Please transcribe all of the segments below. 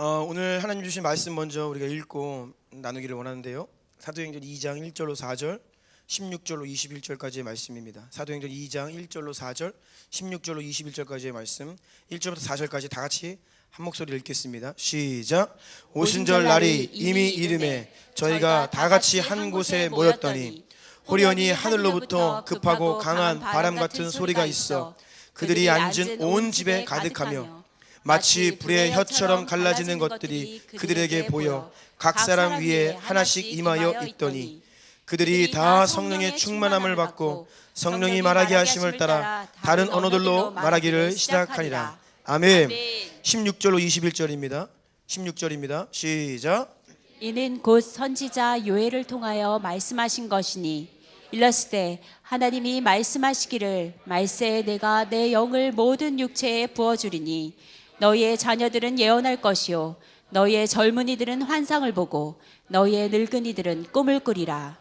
오늘 하나님 주신 말씀 먼저 우리가 읽고 나누기를 원하는데요. 사도행전 2장 1절로 4절, 16절로 21절까지의 말씀입니다. 사도행전 2장 1절로 4절, 16절로 21절까지의 말씀, 1절부터 4절까지 다 같이 한 목소리 읽겠습니다. 시작. 오순절 날이 이미 이르매 저희가 다 같이 한 곳에 모였더니 호련히 하늘로부터 급하고 강한 바람 같은 소리가 있어 그들이 앉은 온 집에 가득하며 마치 불의 혀처럼 갈라지는 것들이 그들에게 보여 각 사람 위에 하나씩 임하여 있더니 그들이 다 성령의 충만함을 받고 성령이 말하게 하심을 따라 다른 언어들로 말하기를 시작하니라. 아멘. 16절로 21절입니다. 16절입니다. 시작. 이는 곧 선지자 요엘을 통하여 말씀하신 것이니 일렀으되 하나님이 말씀하시기를 말세에 내가 내 영을 모든 육체에 부어주리니 너희의 자녀들은 예언할 것이요 너희의 젊은이들은 환상을 보고 너희의 늙은이들은 꿈을 꾸리라.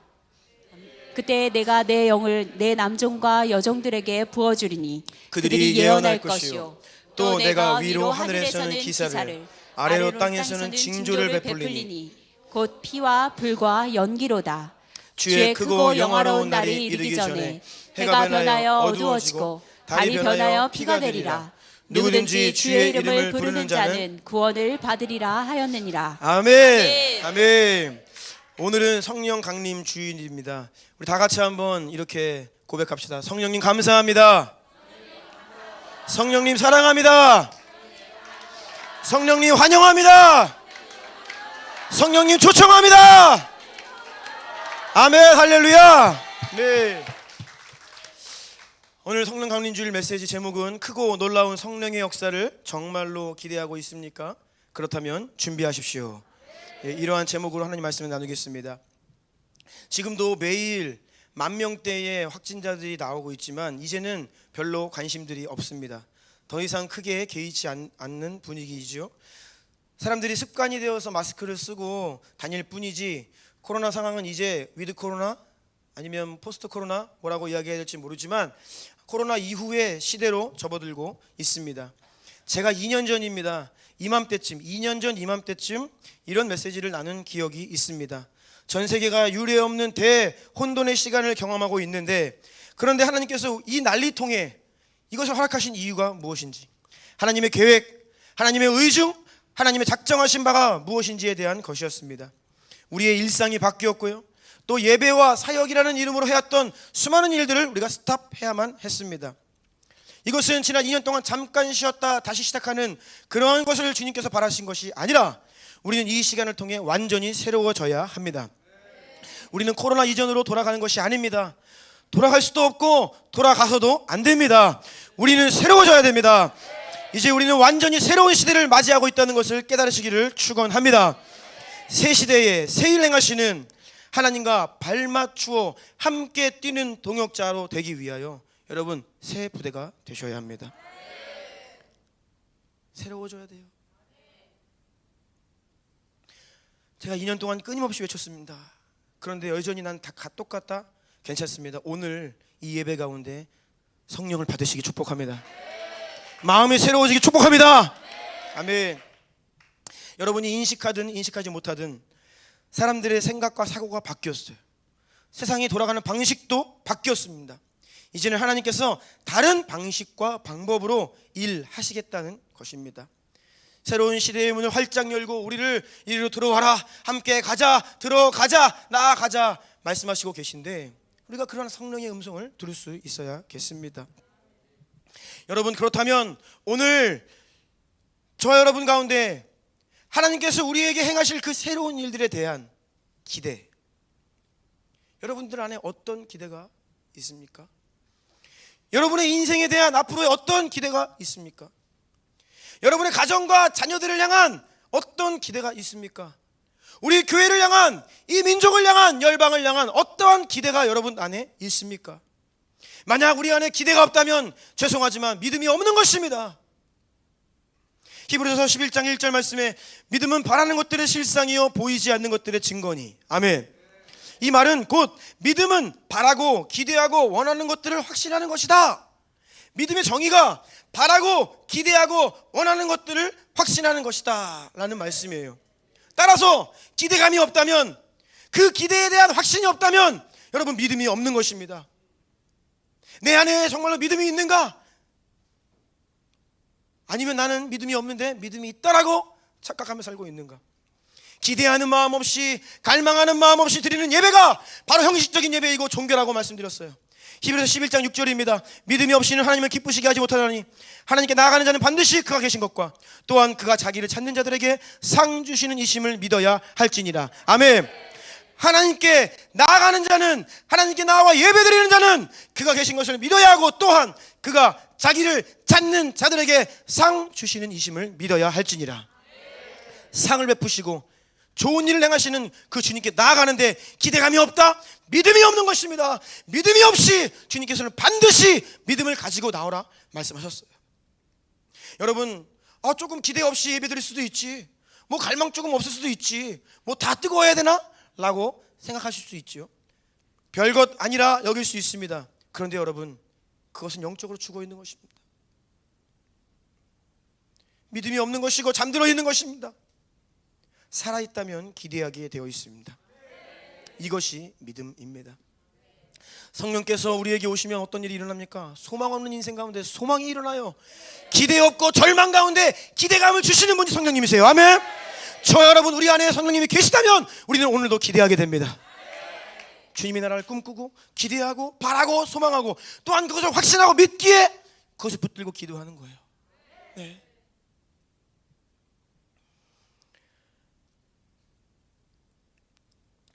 그때 내가 내 영을 내 남종과 여종들에게 부어주리니 그들이 예언할 것이요 또 내가 위로 하늘에서는 기사를 아래로 땅에서는 징조를 베풀리니 곧 피와 불과 연기로다. 주의 크고 영화로운 날이 이르기 전에 해가 변하여 어두워지고 달이 변하여 피가 되리라. 누구든지 주의 이름을 부르는 자는 구원을 받으리라 하였느니라. 아멘. 아멘. 오늘은 성령 강림 주일입니다. 우리 다 같이 한번 이렇게 고백합시다. 성령님 감사합니다. 성령님 사랑합니다. 성령님 환영합니다. 성령님 초청합니다. 아멘. 할렐루야. 네. 오늘 성령 강림 주일 메시지 제목은 크고 놀라운 성령의 역사를 정말로 기대하고 있습니까? 그렇다면 준비하십시오. 예, 이러한 제목으로 하나님 말씀을 나누겠습니다. 지금도 매일 10,000명대의 확진자들이 나오고 있지만 이제는 별로 관심들이 없습니다. 더 이상 크게 개의치 않는 분위기이죠. 사람들이 습관이 되어서 마스크를 쓰고 다닐 뿐이지 코로나 상황은 이제 위드 코로나 아니면 포스트 코로나 뭐라고 이야기해야 될지 모르지만 코로나 이후의 시대로 접어들고 있습니다. 제가 2년 전입니다. 2년 전 이맘때쯤 이런 메시지를 나눈 기억이 있습니다. 전 세계가 유례없는 대혼돈의 시간을 경험하고 있는데 그런데 하나님께서 이 난리통에 이것을 허락하신 이유가 무엇인지, 하나님의 계획, 하나님의 의중, 하나님의 작정하신 바가 무엇인지에 대한 것이었습니다. 우리의 일상이 바뀌었고요, 또 예배와 사역이라는 이름으로 해왔던 수많은 일들을 우리가 스탑해야만 했습니다. 이것은 지난 2년 동안 잠깐 쉬었다 다시 시작하는 그런 것을 주님께서 바라신 것이 아니라 우리는 이 시간을 통해 완전히 새로워져야 합니다. 우리는 코로나 이전으로 돌아가는 것이 아닙니다. 돌아갈 수도 없고 돌아가서도 안 됩니다. 우리는 새로워져야 됩니다. 이제 우리는 완전히 새로운 시대를 맞이하고 있다는 것을 깨달으시기를 축원합니다. 새 시대에 새 일 행하시는 하나님과 발맞추어 함께 뛰는 동역자로 되기 위하여 여러분 새 부대가 되셔야 합니다. 새로워져야 돼요. 제가 2년 동안 끊임없이 외쳤습니다. 그런데 여전히 난 다 똑같다? 괜찮습니다. 오늘 이 예배 가운데 성령을 받으시기 축복합니다. 마음이 새로워지기 축복합니다. 아멘. 여러분이 인식하든 인식하지 못하든 사람들의 생각과 사고가 바뀌었어요. 세상이 돌아가는 방식도 바뀌었습니다. 이제는 하나님께서 다른 방식과 방법으로 일하시겠다는 것입니다. 새로운 시대의 문을 활짝 열고 우리를 이리로 들어와라, 함께 가자, 들어가자, 나아가자 말씀하시고 계신데 우리가 그런 성령의 음성을 들을 수 있어야겠습니다. 여러분, 그렇다면 오늘 저와 여러분 가운데 하나님께서 우리에게 행하실 그 새로운 일들에 대한 기대, 여러분들 안에 어떤 기대가 있습니까? 여러분의 인생에 대한 앞으로의 어떤 기대가 있습니까? 여러분의 가정과 자녀들을 향한 어떤 기대가 있습니까? 우리 교회를 향한, 이 민족을 향한, 열방을 향한 어떠한 기대가 여러분 안에 있습니까? 만약 우리 안에 기대가 없다면 죄송하지만 믿음이 없는 것입니다. 히브리서 11장 1절 말씀에 믿음은 바라는 것들의 실상이요 보이지 않는 것들의 증거니. 아멘. 이 말은 곧 믿음은 바라고 기대하고 원하는 것들을 확신하는 것이다. 믿음의 정의가 바라고 기대하고 원하는 것들을 확신하는 것이다 라는 말씀이에요. 따라서 기대감이 없다면, 그 기대에 대한 확신이 없다면 여러분 믿음이 없는 것입니다. 내 안에 정말로 믿음이 있는가? 아니면 나는 믿음이 없는데 믿음이 있다라고 착각하며 살고 있는가? 기대하는 마음 없이, 갈망하는 마음 없이 드리는 예배가 바로 형식적인 예배이고 종교라고 말씀드렸어요. 히브리서 11장 6절입니다. 믿음이 없이는 하나님을 기쁘시게 하지 못하노니 하나님께 나아가는 자는 반드시 그가 계신 것과 또한 그가 자기를 찾는 자들에게 상 주시는 이심을 믿어야 할지니라. 아멘. 하나님께 나아가는 자는, 하나님께 나와 예배드리는 자는 그가 계신 것을 믿어야 하고, 또한 그가 자기를 찾는 자들에게 상 주시는 이심을 믿어야 할지니라. 상을 베푸시고 좋은 일을 행하시는 그 주님께 나아가는데 기대감이 없다? 믿음이 없는 것입니다. 믿음이 없이 주님께서는 반드시 믿음을 가지고 나오라 말씀하셨어요. 여러분, 조금 기대 없이 예배드릴 수도 있지, 뭐 갈망 조금 없을 수도 있지, 뭐 다 뜨거워야 되나? 라고 생각하실 수 있죠. 별것 아니라 여길 수 있습니다. 그런데 여러분, 그것은 영적으로 죽어 있는 것입니다. 믿음이 없는 것이고 잠들어 있는 것입니다. 살아있다면 기대하게 되어 있습니다. 이것이 믿음입니다. 성령께서 우리에게 오시면 어떤 일이 일어납니까? 소망 없는 인생 가운데 소망이 일어나요. 기대 없고 절망 가운데 기대감을 주시는 분이 성령님이세요. 아멘. 저 여러분, 우리 안에 성령님이 계시다면 우리는 오늘도 기대하게 됩니다. 주님의 나라를 꿈꾸고 기대하고 바라고 소망하고, 또한 그것을 확신하고 믿기에 그것을 붙들고 기도하는 거예요. 네.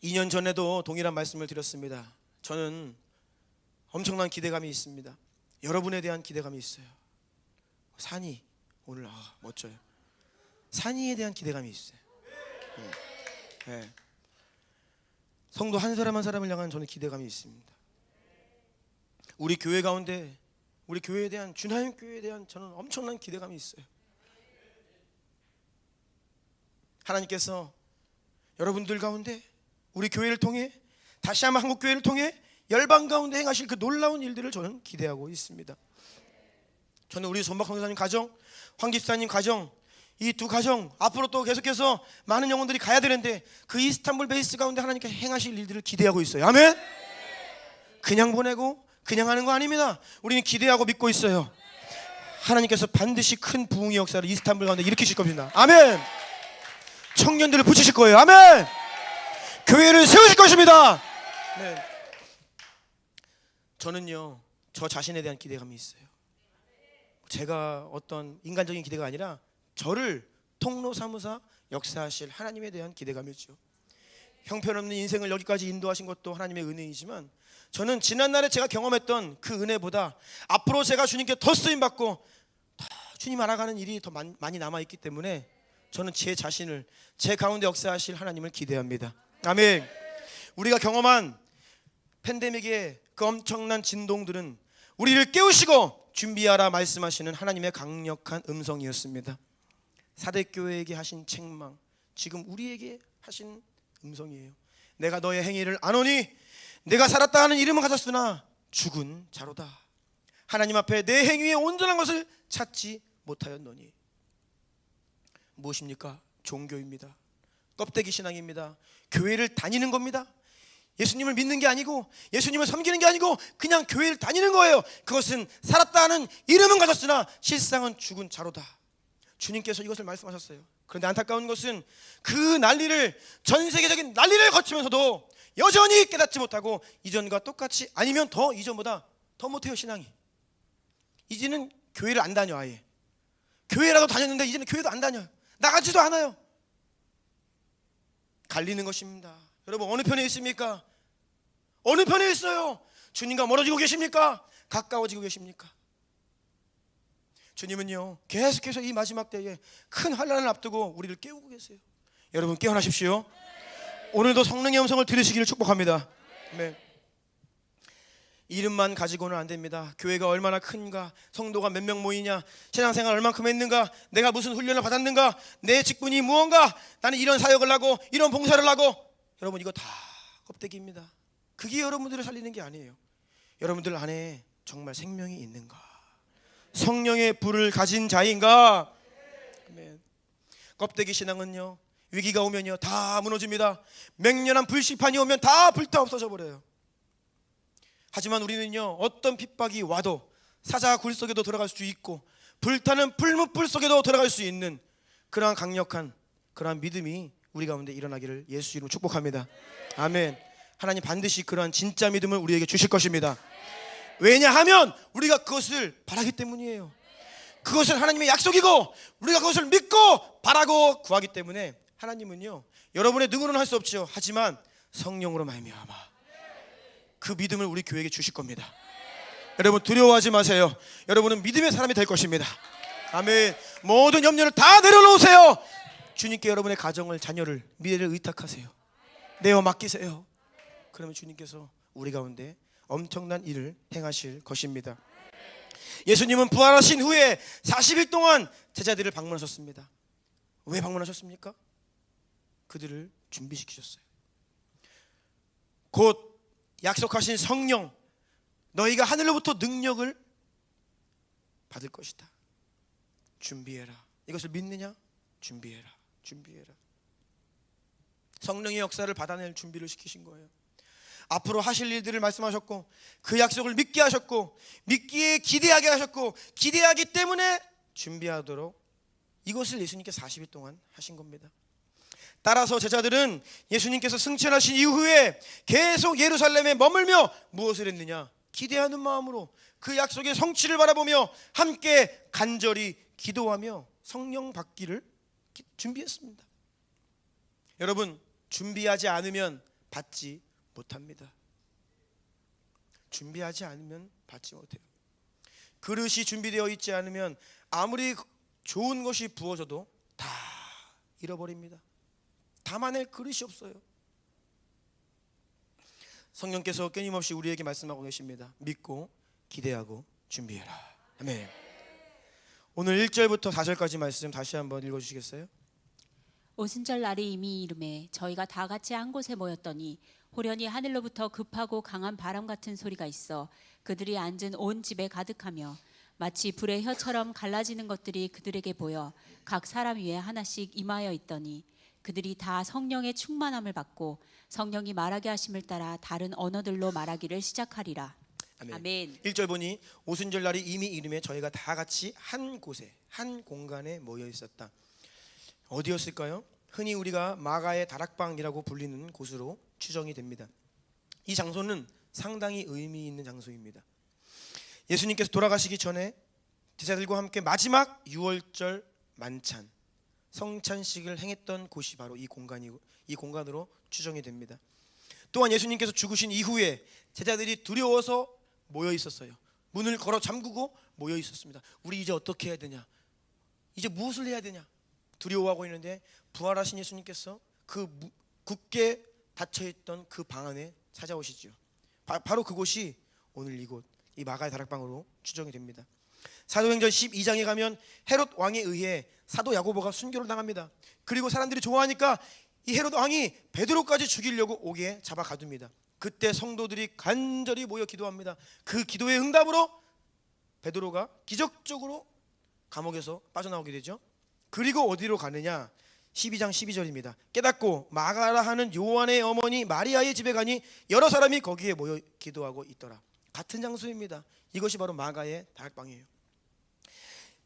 이 년 전에도 동일한 말씀을 드렸습니다. 저는 엄청난 기대감이 있습니다. 여러분에 대한 기대감이 있어요. 산이 오늘 멋져요. 산이에 대한 기대감이 있어요. 네. 성도 한 사람 한 사람을 향한 저는 기대감이 있습니다. 우리 교회 가운데, 우리 교회에 대한, 주나임 교회에 대한 저는 엄청난 기대감이 있어요. 하나님께서 여러분들 가운데, 우리 교회를 통해, 다시 한번 한국 교회를 통해 열방 가운데 행하실 그 놀라운 일들을 저는 기대하고 있습니다. 저는 우리 손박 성사님 가정, 황 기사님 가정, 이 두 가정 앞으로 또 계속해서 많은 영혼들이 가야 되는데 그 이스탄불 베이스 가운데 하나님께 행하실 일들을 기대하고 있어요. 아멘. 그냥 보내고 그냥 하는 거 아닙니다. 우리는 기대하고 믿고 있어요. 하나님께서 반드시 큰 부흥의 역사를 이스탄불 가운데 일으키실 겁니다. 아멘. 청년들을 붙이실 거예요. 아멘. 교회를 세우실 것입니다. 네. 저는요, 저 자신에 대한 기대감이 있어요. 제가 어떤 인간적인 기대가 아니라 저를 통로 삼으사 역사하실 하나님에 대한 기대감이죠. 형편없는 인생을 여기까지 인도하신 것도 하나님의 은혜이지만, 저는 지난날에 제가 경험했던 그 은혜보다 앞으로 제가 주님께 더 쓰임받고 더 주님 알아가는 일이 더 많이 남아있기 때문에 저는 제 자신을, 제 가운데 역사하실 하나님을 기대합니다. 아멘. 우리가 경험한 팬데믹의 그 엄청난 진동들은 우리를 깨우시고 준비하라 말씀하시는 하나님의 강력한 음성이었습니다. 사대교회에게 하신 책망, 지금 우리에게 하신 음성이에요. 내가 너의 행위를 아노니 내가 살았다 하는 이름은 가졌으나 죽은 자로다. 하나님 앞에 내 행위의 온전한 것을 찾지 못하였노니. 무엇입니까? 종교입니다. 껍데기 신앙입니다. 교회를 다니는 겁니다. 예수님을 믿는 게 아니고, 예수님을 섬기는 게 아니고 그냥 교회를 다니는 거예요. 그것은 살았다 하는 이름은 가졌으나 실상은 죽은 자로다. 주님께서 이것을 말씀하셨어요. 그런데 안타까운 것은 그 난리를, 전 세계적인 난리를 거치면서도 여전히 깨닫지 못하고 이전과 똑같이, 아니면 더 이전보다 더 못해요. 신앙이 이제는 교회를 안 다녀. 아예 교회라도 다녔는데 이제는 교회도 안 다녀요. 나가지도 않아요. 갈리는 것입니다. 여러분, 어느 편에 있습니까? 어느 편에 있어요? 주님과 멀어지고 계십니까? 가까워지고 계십니까? 주님은요, 계속해서 이 마지막 때에 큰 환난을 앞두고 우리를 깨우고 계세요. 여러분, 깨어나십시오. 오늘도 성령의 음성을 들으시기를 축복합니다. 네. 이름만 가지고는 안 됩니다. 교회가 얼마나 큰가, 성도가 몇 명 모이냐, 신앙생활 얼만큼 했는가, 내가 무슨 훈련을 받았는가, 내 직분이 무언가, 나는 이런 사역을 하고 이런 봉사를 하고, 여러분 이거 다 껍데기입니다. 그게 여러분들을 살리는 게 아니에요. 여러분들 안에 정말 생명이 있는가, 성령의 불을 가진 자인가. 아멘. 껍데기 신앙은요, 위기가 오면요 다 무너집니다. 맹렬한 불시판이 오면 다 불타 없어져 버려요. 하지만 우리는요, 어떤 핍박이 와도 사자 굴 속에도 들어갈 수 있고 불타는 풀무불 속에도 들어갈 수 있는 그러한 강력한 그러한 믿음이 우리 가운데 일어나기를 예수 이름으로 축복합니다. 아멘. 하나님 반드시 그러한 진짜 믿음을 우리에게 주실 것입니다. 왜냐하면 우리가 그것을 바라기 때문이에요. 그것은 하나님의 약속이고 우리가 그것을 믿고 바라고 구하기 때문에 하나님은요, 여러분의 능으로는 할 수 없죠. 하지만 성령으로 말미암아 그 믿음을 우리 교회에게 주실 겁니다. 여러분 두려워하지 마세요. 여러분은 믿음의 사람이 될 것입니다. 아멘. 모든 염려를 다 내려놓으세요. 주님께 여러분의 가정을, 자녀를, 미래를 의탁하세요. 내어 맡기세요. 그러면 주님께서 우리 가운데 엄청난 일을 행하실 것입니다. 예수님은 부활하신 후에 40일 동안 제자들을 방문하셨습니다. 왜 방문하셨습니까? 그들을 준비시키셨어요. 곧 약속하신 성령, 너희가 하늘로부터 능력을 받을 것이다. 준비해라. 이것을 믿느냐? 준비해라. 준비해라. 성령의 역사를 받아낼 준비를 시키신 거예요. 앞으로 하실 일들을 말씀하셨고 그 약속을 믿게 하셨고 믿기에 기대하게 하셨고 기대하기 때문에 준비하도록 이것을 예수님께 40일 동안 하신 겁니다. 따라서 제자들은 예수님께서 승천하신 이후에 계속 예루살렘에 머물며 무엇을 했느냐? 기대하는 마음으로 그 약속의 성취를 바라보며 함께 간절히 기도하며 성령 받기를 준비했습니다. 여러분, 준비하지 않으면 받지 못합니다. 준비하지 않으면 받지 못해요. 그릇이 준비되어 있지 않으면 아무리 좋은 것이 부어져도 다 잃어버립니다. 담아낼 그릇이 없어요. 성령께서 끊임없이 우리에게 말씀하고 계십니다. 믿고 기대하고 준비해라. 아멘. 오늘 1절부터 4절까지 말씀 다시 한번 읽어주시겠어요? 오순절 날이 이미 이름에 저희가 다 같이 한 곳에 모였더니 호련히 하늘로부터 급하고 강한 바람 같은 소리가 있어 그들이 앉은 온 집에 가득하며 마치 불의 혀처럼 갈라지는 것들이 그들에게 보여 각 사람 위에 하나씩 임하여 있더니 그들이 다 성령의 충만함을 받고 성령이 말하게 하심을 따라 다른 언어들로 말하기를 시작하리라. 아멘. 아멘. 1절 보니 오순절 날이 이미 이름에 저희가 다 같이 한 곳에 한 공간에 모여 있었다. 어디였을까요? 흔히 우리가 마가의 다락방이라고 불리는 곳으로 추정이 됩니다. 이 장소는 상당히 의미 있는 장소입니다. 예수님께서 돌아가시기 전에 제자들과 함께 마지막 6월절 만찬 성찬식을 행했던 곳이 바로 이 공간으로 추정이 됩니다. 또한 예수님께서 죽으신 이후에 제자들이 두려워서 모여 있었어요. 문을 걸어 잠그고 모여 있었습니다. 우리 이제 어떻게 해야 되냐? 이제 무엇을 해야 되냐? 두려워하고 있는데 부활하신 예수님께서 그 굳게 닫혀있던 그 방 안에 찾아오시죠. 바로 그곳이 오늘 이곳 이 마가의 다락방으로 추정이 됩니다. 사도행전 12장에 가면 헤롯 왕에 의해 사도 야고보가 순교를 당합니다. 그리고 사람들이 좋아하니까 이 헤롯 왕이 베드로까지 죽이려고 옥에 잡아 가둡니다. 그때 성도들이 간절히 모여 기도합니다. 그 기도의 응답으로 베드로가 기적적으로 감옥에서 빠져나오게 되죠. 그리고 어디로 가느냐? 12장 12절입니다. 깨닫고 마가라 하는 요한의 어머니 마리아의 집에 가니 여러 사람이 거기에 모여 기도하고 있더라. 같은 장소입니다. 이것이 바로 마가의 다락방이에요.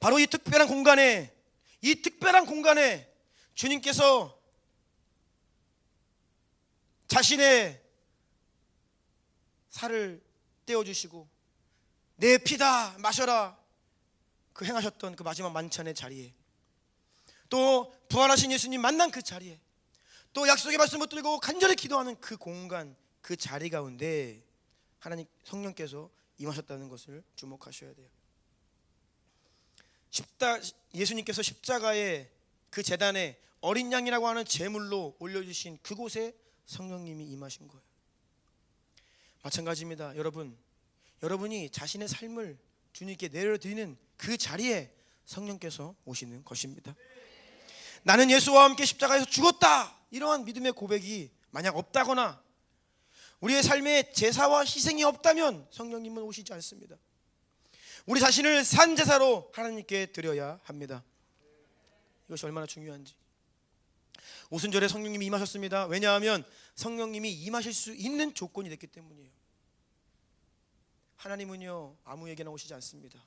바로 이 특별한 공간에 주님께서 자신의 살을 떼어주시고 내 피다 마셔라 그 행하셨던 그 마지막 만찬의 자리에 또 부활하신 예수님 만난 그 자리에 또 약속의 말씀 붙들고 간절히 기도하는 그 공간 그 자리 가운데 하나님 성령께서 임하셨다는 것을 주목하셔야 돼요. 예수님께서 십자가의 그 제단에 어린 양이라고 하는 제물로 올려주신 그곳에 성령님이 임하신 거예요. 마찬가지입니다. 여러분이 자신의 삶을 주님께 내려드리는 그 자리에 성령께서 오시는 것입니다. 나는 예수와 함께 십자가에서 죽었다 이러한 믿음의 고백이 만약 없다거나 우리의 삶에 제사와 희생이 없다면 성령님은 오시지 않습니다. 우리 자신을 산 제사로 하나님께 드려야 합니다. 이것이 얼마나 중요한지. 오순절에 성령님이 임하셨습니다. 왜냐하면 성령님이 임하실 수 있는 조건이 됐기 때문이에요. 하나님은요 아무에게나 오시지 않습니다.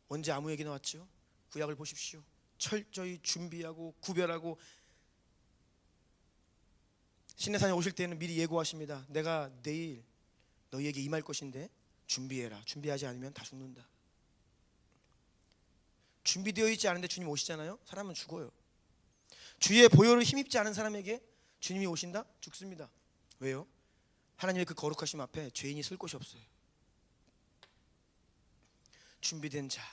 언제 아무에게나 왔죠? 구약을 보십시오. 철저히 준비하고 구별하고 시내산에 오실 때는 미리 예고하십니다. 내가 내일 너희에게 임할 것인데 준비해라. 준비하지 않으면 다 죽는다. 준비되어 있지 않은데 주님 오시잖아요. 사람은 죽어요. 주의 보혈을 힘입지 않은 사람에게 주님이 오신다? 죽습니다. 왜요? 하나님의 그 거룩하심 앞에 죄인이 쓸 곳이 없어요. 준비된 자,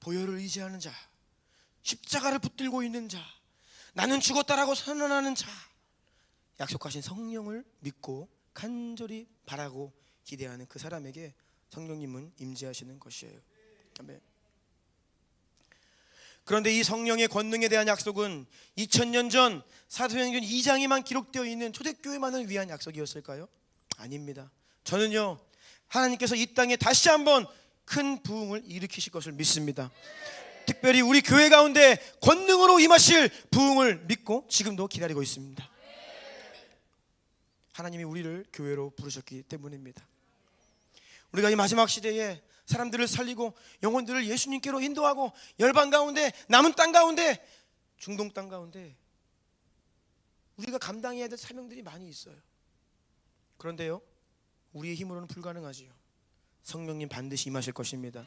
보혈을 의지하는 자, 십자가를 붙들고 있는 자, 나는 죽었다라고 선언하는 자, 약속하신 성령을 믿고 간절히 바라고 기대하는 그 사람에게 성령님은 임재하시는 것이에요. 아멘. 그런데 이 성령의 권능에 대한 약속은 2000년 전 사도행전 2장에만 기록되어 있는 초대교회만을 위한 약속이었을까요? 아닙니다. 저는요 하나님께서 이 땅에 다시 한번 큰 부흥을 일으키실 것을 믿습니다. 특별히 우리 교회 가운데 권능으로 임하실 부흥을 믿고 지금도 기다리고 있습니다. 하나님이 우리를 교회로 부르셨기 때문입니다. 우리가 이 마지막 시대에 사람들을 살리고 영혼들을 예수님께로 인도하고 열방 가운데, 남은 땅 가운데, 중동 땅 가운데 우리가 감당해야 될 사명들이 많이 있어요. 그런데요 우리의 힘으로는 불가능하지요. 성령님 반드시 임하실 것입니다.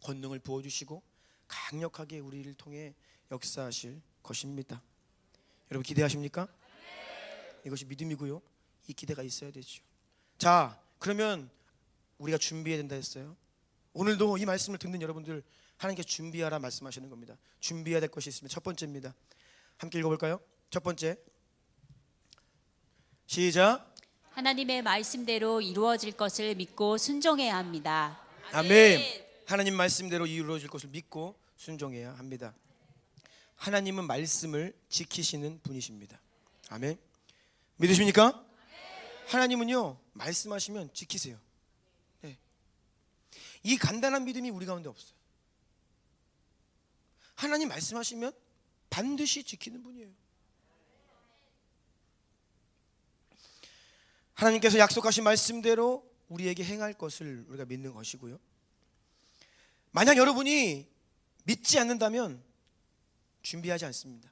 권능을 부어주시고 강력하게 우리를 통해 역사하실 것입니다. 여러분 기대하십니까? 이것이 믿음이고요. 이 기대가 있어야 되죠. 자, 그러면 우리가 준비해야 된다 했어요. 오늘도 이 말씀을 듣는 여러분들 하나님께서 준비하라 말씀하시는 겁니다. 준비해야 될 것이 있습니다. 첫 번째입니다. 함께 읽어볼까요? 첫 번째, 시작. 하나님의 말씀대로 이루어질 것을 믿고 순종해야 합니다. 아멘. 하나님 말씀대로 이루어질 것을 믿고 순종해야 합니다. 하나님은 말씀을 지키시는 분이십니다. 아멘. 믿으십니까? 하나님은요 말씀하시면 지키세요. 네. 이 간단한 믿음이 우리 가운데 없어요. 하나님 말씀하시면 반드시 지키는 분이에요. 하나님께서 약속하신 말씀대로 우리에게 행할 것을 우리가 믿는 것이고요. 만약 여러분이 믿지 않는다면 준비하지 않습니다.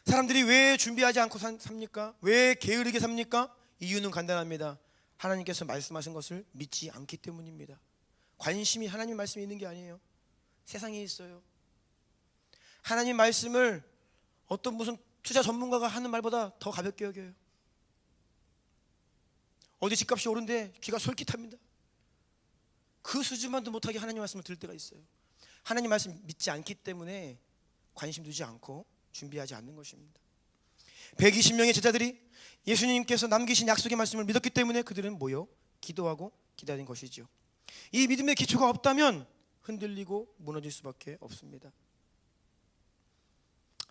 사람들이 왜 준비하지 않고 삽니까? 왜 게으르게 삽니까? 이유는 간단합니다. 하나님께서 말씀하신 것을 믿지 않기 때문입니다. 관심이 하나님 말씀에 있는 게 아니에요. 세상에 있어요. 하나님 말씀을 어떤 무슨 투자 전문가가 하는 말보다 더 가볍게 여겨요. 어디 집값이 오른데 귀가 솔깃합니다. 그 수준만도 못하게 하나님 말씀을 들을 때가 있어요. 하나님 말씀 믿지 않기 때문에 관심 두지 않고 준비하지 않는 것입니다. 120명의 제자들이 예수님께서 남기신 약속의 말씀을 믿었기 때문에 그들은 모여 기도하고 기다린 것이죠. 이 믿음의 기초가 없다면 흔들리고 무너질 수밖에 없습니다.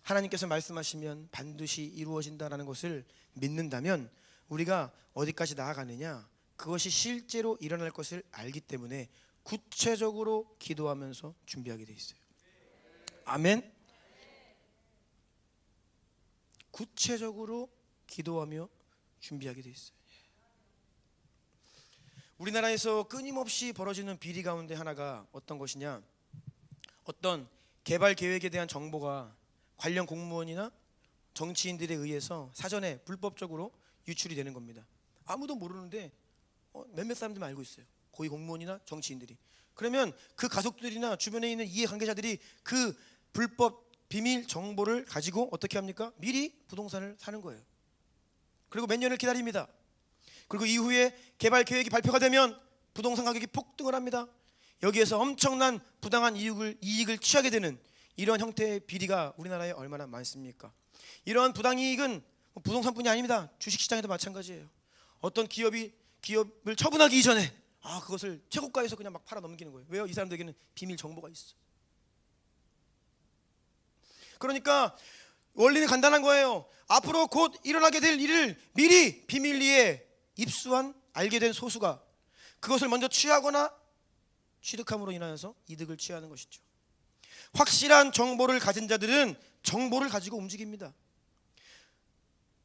하나님께서 말씀하시면 반드시 이루어진다라는 것을 믿는다면 우리가 어디까지 나아가느냐, 그것이 실제로 일어날 것을 알기 때문에 구체적으로 기도하면서 준비하게 돼 있어요. 아멘. 구체적으로 기도하며 준비하게 돼 있어요. 우리나라에서 끊임없이 벌어지는 비리 가운데 하나가 어떤 것이냐, 어떤 개발 계획에 대한 정보가 관련 공무원이나 정치인들에 의해서 사전에 불법적으로 유출이 되는 겁니다. 아무도 모르는데 몇몇 사람들만 알고 있어요. 고위 공무원이나 정치인들이. 그러면 그 가족들이나 주변에 있는 이해관계자들이 그 불법 비밀 정보를 가지고 어떻게 합니까? 미리 부동산을 사는 거예요. 그리고 몇 년을 기다립니다. 그리고 이후에 개발 계획이 발표가 되면 부동산 가격이 폭등을 합니다. 여기에서 엄청난 부당한 이익을 취하게 되는 이런 형태의 비리가 우리나라에 얼마나 많습니까? 이러한 부당이익은 부동산뿐이 아닙니다. 주식시장에도 마찬가지예요. 어떤 기업을 처분하기 이전에 그것을 최고가에서 그냥 막 팔아 넘기는 거예요. 왜요? 이 사람들에게는 비밀 정보가 있어. 그러니까 원리는 간단한 거예요. 앞으로 곧 일어나게 될 일을 미리 비밀리에 입수한 알게 된 소수가 그것을 먼저 취하거나 취득함으로 인하여서 이득을 취하는 것이죠. 확실한 정보를 가진 자들은 정보를 가지고 움직입니다.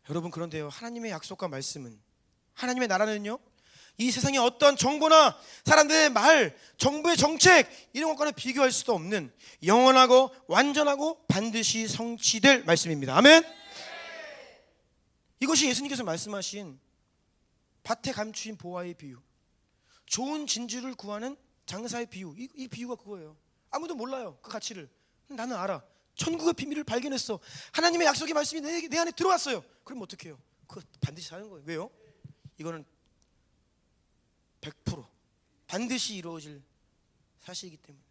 여러분, 그런데요, 하나님의 약속과 말씀은, 하나님의 나라는요, 이 세상의 어떤 정보나 사람들의 말, 정부의 정책 이런 것과는 비교할 수도 없는 영원하고 완전하고 반드시 성취될 말씀입니다. 아멘. 이것이 예수님께서 말씀하신 밭에 감추인 보화의 비유, 좋은 진주를 구하는 장사의 비유, 이 비유가 그거예요. 아무도 몰라요, 그 가치를. 나는 알아. 천국의 비밀을 발견했어. 하나님의 약속의 말씀이 내 안에 들어왔어요. 그럼 어떻게 해요? 그거 반드시 사는 거예요. 왜요? 이거는 100% 반드시 이루어질 사실이기 때문에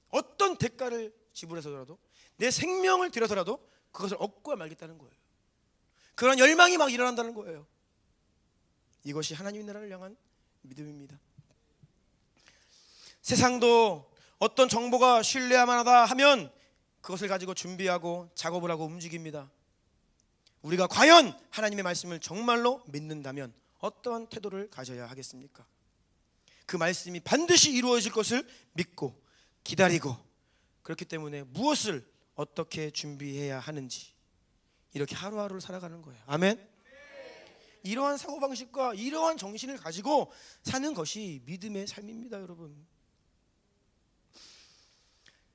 어떤 대가를 지불해서라도, 내 생명을 들여서라도 그것을 얻고 말겠다는 거예요. 그런 열망이 막 일어난다는 거예요. 이것이 하나님의 나라를 향한 믿음입니다. 세상도 어떤 정보가 신뢰할 만하다 하면 그것을 가지고 준비하고 작업을 하고 움직입니다. 우리가 과연 하나님의 말씀을 정말로 믿는다면 어떠한 태도를 가져야 하겠습니까? 그 말씀이 반드시 이루어질 것을 믿고 기다리고, 그렇기 때문에 무엇을 어떻게 준비해야 하는지 이렇게 하루하루를 살아가는 거예요. 아멘. 이러한 사고방식과 이러한 정신을 가지고 사는 것이 믿음의 삶입니다. 여러분,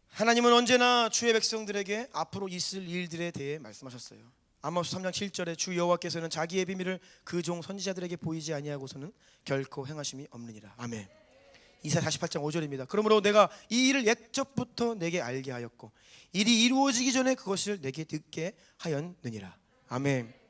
하나님은 언제나 주의 백성들에게 앞으로 있을 일들에 대해 말씀하셨어요. 아모스 3장 7절에 주 여호와께서는 자기의 비밀을 그 종 선지자들에게 보이지 아니하고서는 결코 행하심이 없느니라. 아멘. 이사야 48장 5절입니다. 그러므로 내가 이 일을 옛적부터 내게 알게 하였고 일이 이루어지기 전에 그것을 내게 듣게 하였느니라. 아멘.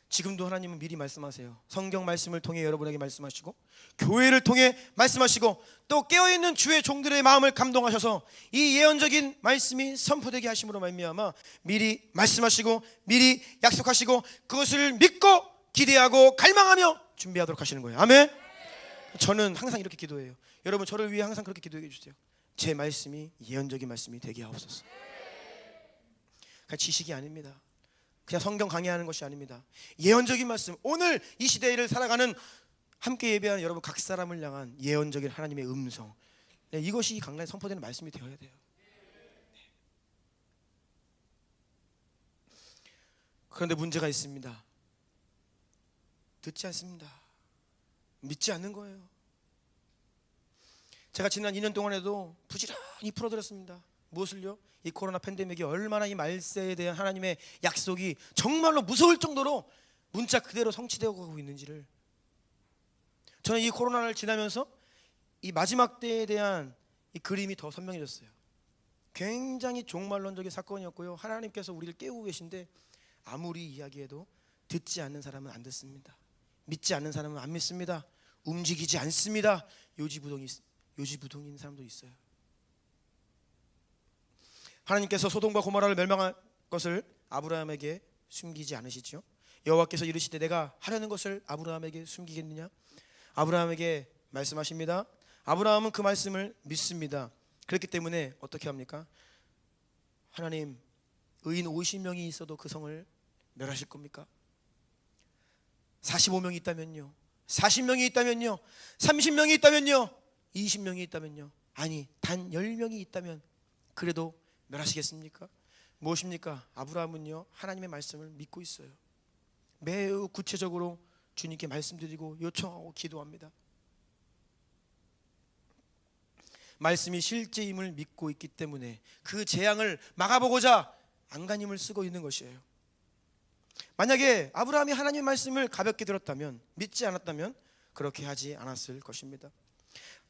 지금도 하나님은 미리 말씀하세요. 성경 말씀을 통해 여러분에게 말씀하시고, 교회를 통해 말씀하시고, 또 깨어있는 주의 종들의 마음을 감동하셔서 이 예언적인 말씀이 선포되게 하심으로 말미암아 미리 말씀하시고 미리 약속하시고 그것을 믿고 기대하고 갈망하며 준비하도록 하시는 거예요. 아멘. 저는 항상 이렇게 기도해요. 여러분, 저를 위해 항상 그렇게 기도해 주세요. 제 말씀이 예언적인 말씀이 되게 하옵소서. 그냥 지식이 아닙니다. 그냥 성경 강의하는 것이 아닙니다. 예언적인 말씀, 오늘 이 시대를 살아가는 함께 예배하는 여러분 각 사람을 향한 예언적인 하나님의 음성, 이것이 이 강단에 선포되는 말씀이 되어야 돼요. 그런데 문제가 있습니다. 듣지 않습니다. 믿지 않는 거예요. 제가 지난 2년 동안에도 부지런히 풀어드렸습니다. 무엇을요? 이 코로나 팬데믹이 얼마나 이 말세에 대한 하나님의 약속이 정말로 무서울 정도로 문자 그대로 성취되어 가고 있는지를. 저는 이 코로나를 지나면서 이 마지막 때에 대한 이 그림이 더 선명해졌어요. 굉장히 종말론적인 사건이었고요, 하나님께서 우리를 깨우고 계신데 아무리 이야기해도 듣지 않는 사람은 안 듣습니다. 믿지 않는 사람은 안 믿습니다. 움직이지 않습니다. 요지부동인 사람도 있어요. 하나님께서 소돔과 고모라를 멸망할 것을 아브라함에게 숨기지 않으시죠. 여호와께서 이르시되 내가 하려는 것을 아브라함에게 숨기겠느냐. 아브라함에게 말씀하십니다. 아브라함은 그 말씀을 믿습니다. 그렇기 때문에 어떻게 합니까? 하나님, 의인 50명이 있어도 그 성을 멸하실 겁니까? 45명이 있다면요, 40명이 있다면요, 30명이 있다면요, 20명이 있다면요, 아니 단 10명이 있다면 그래도 멸하시겠습니까? 무엇입니까? 아브라함은요, 하나님의 말씀을 믿고 있어요. 매우 구체적으로 주님께 말씀드리고 요청하고 기도합니다. 말씀이 실제임을 믿고 있기 때문에 그 재앙을 막아보고자 안간힘을 쓰고 있는 것이에요. 만약에 아브라함이 하나님의 말씀을 가볍게 들었다면, 믿지 않았다면 그렇게 하지 않았을 것입니다.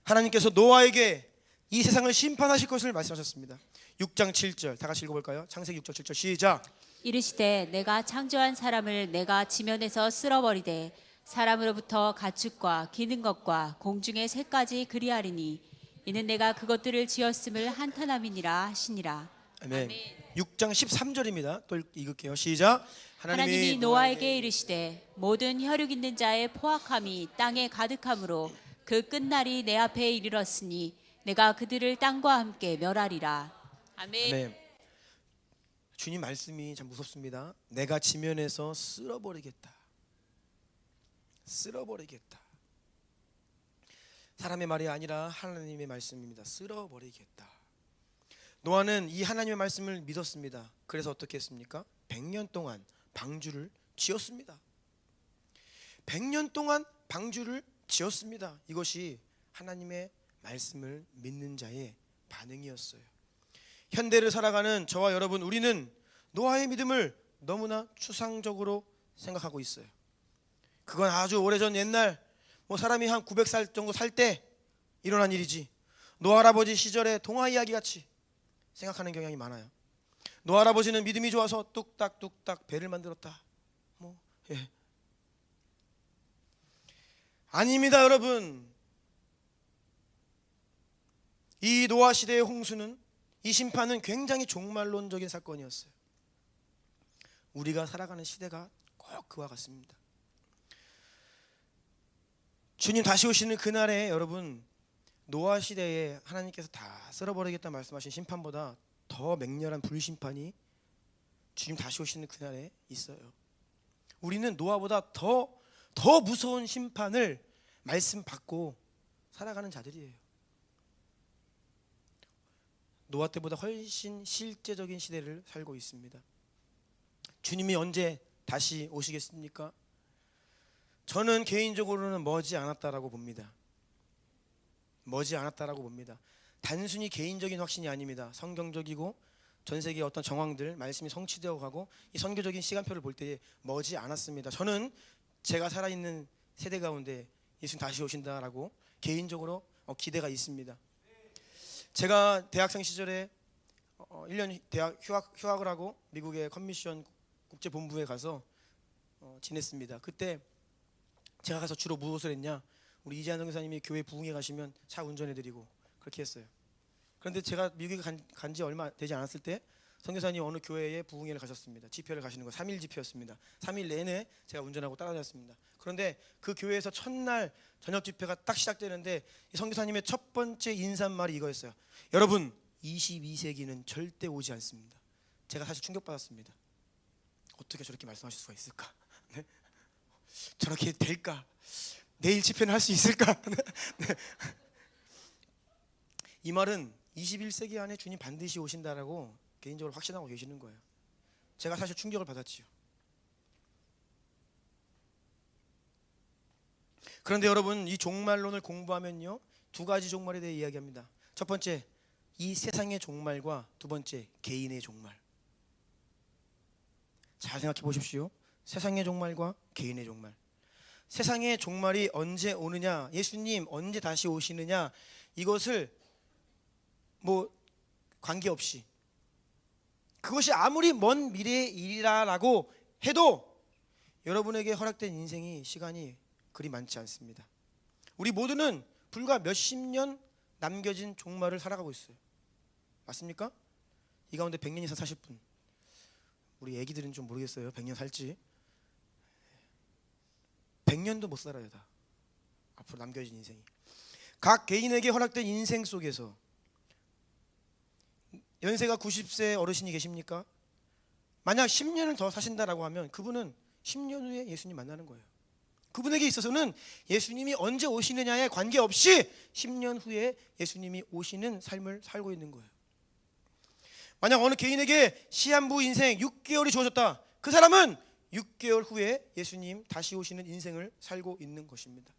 하나님께서 노아에게 이 세상을 심판하실 것을 말씀하셨습니다. 6장 7절 다 같이 읽어볼까요? 창세기 6장 7절 시작. 이르시되 내가 창조한 사람을 내가 지면에서 쓸어버리되 사람으로부터 가축과 기는 것과 공중의 새까지 그리하리니 이는 내가 그것들을 지었음을 한탄함이니라 하시니라. 아멘. 6장 13절입니다. 또 읽을게요. 시작. 하나님이 노아에게 이르시되 모든 혈육 있는 자의 포악함이 땅에 가득함으로 그 끝날이 내 앞에 이르렀으니 내가 그들을 땅과 함께 멸하리라. 아멘. 아멘. 주님 말씀이 참 무섭습니다. 내가 지면에서 쓸어버리겠다. 쓸어버리겠다. 사람의 말이 아니라 하나님의 말씀입니다. 쓸어버리겠다. 노아는 이 하나님의 말씀을 믿었습니다. 그래서 어떻게 했습니까? 100년 동안 방주를 지었습니다. 100년 동안 방주를 지었습니다. 이것이 하나님의 말씀을 믿는 자의 반응이었어요. 현대를 살아가는 저와 여러분, 우리는 노아의 믿음을 너무나 추상적으로 생각하고 있어요. 그건 아주 오래전 옛날 사람이 한 900살 정도 살 때 일어난 일이지, 노아 할아버지 시절의 동화 이야기 같이 생각하는 경향이 많아요. 노아 할아버지는 믿음이 좋아서 뚝딱뚝딱 배를 만들었다. 아닙니다, 여러분. 이 노아 시대의 홍수는, 이 심판은 굉장히 종말론적인 사건이었어요. 우리가 살아가는 시대가 꼭 그와 같습니다. 주님 다시 오시는 그날에 여러분, 노아 시대에 하나님께서 다 쓸어버리겠다 말씀하신 심판보다 더 맹렬한 불심판이 주님 다시 오시는 그날에 있어요. 우리는 노아보다 더 무서운 심판을 말씀 받고 살아가는 자들이에요. 노아 때보다 훨씬 실제적인 시대를 살고 있습니다. 주님이 언제 다시 오시겠습니까? 저는 개인적으로는 머지 않았다라고 봅니다. 머지 않았다라고 봅니다. 단순히 개인적인 확신이 아닙니다. 성경적이고 전 세계의 어떤 정황들, 말씀이 성취되어 가고 이 선교적인 시간표를 볼 때 머지 않았습니다. 저는 제가 살아있는 세대 가운데 예수님 다시 오신다라고 개인적으로 기대가 있습니다. 제가 대학생 시절에 1년 대학 휴학을 하고 미국의 커미션 국제본부에 가서 지냈습니다. 그때 제가 가서 주로 무엇을 했냐, 우리 이재한 선교사님이 교회 부흥회 가시면 차 운전해드리고 그렇게 했어요. 그런데 제가 미국에 간 지 얼마 되지 않았을 때 선교사님 어느 교회에 부흥회를 가셨습니다. 집회를 가시는 거 3일 집회였습니다. 3일 내내 제가 운전하고 따라다녔습니다. 그런데 그 교회에서 첫날 저녁 집회가 딱 시작되는데 이 선교사님의 첫 번째 인사말이 이거였어요. 여러분, 22세기는 절대 오지 않습니다. 제가 사실 충격받았습니다. 어떻게 저렇게 말씀하실 수가 있을까? 네? 저렇게 될까? 내일 집회는 할 수 있을까? 네. 이 말은 21세기 안에 주님 반드시 오신다라고 개인적으로 확신하고 계시는 거예요. 제가 사실 충격을 받았지요. 그런데 여러분, 이 종말론을 공부하면요, 두 가지 종말에 대해 이야기합니다. 첫 번째, 이 세상의 종말과 두 번째, 개인의 종말. 잘 생각해 보십시오. 세상의 종말과 개인의 종말. 세상의 종말이 언제 오느냐, 예수님 언제 다시 오시느냐, 이것을 관계없이, 그것이 아무리 먼 미래의 일이라고 해도 여러분에게 허락된 인생이, 시간이 그리 많지 않습니다. 우리 모두는 불과 몇십 년 남겨진 종말을 살아가고 있어요. 맞습니까? 이 가운데 100년 이상 사실 분, 우리 애기들은 좀 모르겠어요. 100년 살지. 100년도 못 살아요. 다 앞으로 남겨진 인생이. 각 개인에게 허락된 인생 속에서 연세가 90세 어르신이 계십니까? 만약 10년을 더 사신다라고 하면 그분은 10년 후에 예수님 만나는 거예요. 그분에게 있어서는 예수님이 언제 오시느냐에 관계없이 10년 후에 예수님이 오시는 삶을 살고 있는 거예요. 만약 어느 개인에게 시한부 인생 6개월이 주어졌다, 그 사람은 6개월 후에 예수님 다시 오시는 인생을 살고 있는 것입니다.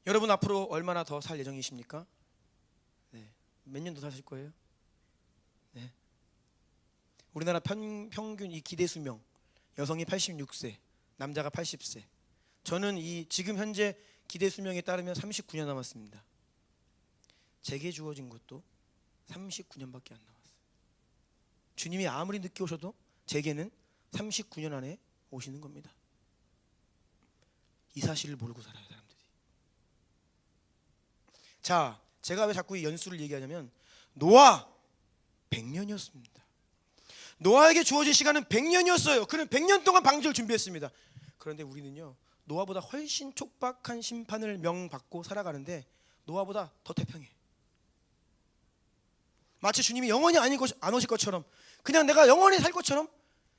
여러분, 앞으로 얼마나 더 살 예정이십니까? 네. 몇 년 더 사실 거예요? 네. 우리나라 평균 이 기대 수명, 여성이 86세, 남자가 80세. 저는 이 지금 현재 기대 수명에 따르면 39년 남았습니다. 제게 주어진 것도 39년밖에 안 남았어요. 주님이 아무리 늦게 오셔도 제게는 39년 안에 오시는 겁니다. 이 사실을 모르고 살아요, 사람들이. 자, 제가 왜 자꾸 이 연수를 얘기하냐면, 노아 100년이었습니다. 노아에게 주어진 시간은 100년이었어요. 그는 100년 동안 방주를 준비했습니다. 그런데 우리는요, 노아보다 훨씬 촉박한 심판을 명받고 살아가는데 노아보다 더 태평해. 마치 주님이 영원히 안 오실 것처럼, 그냥 내가 영원히 살 것처럼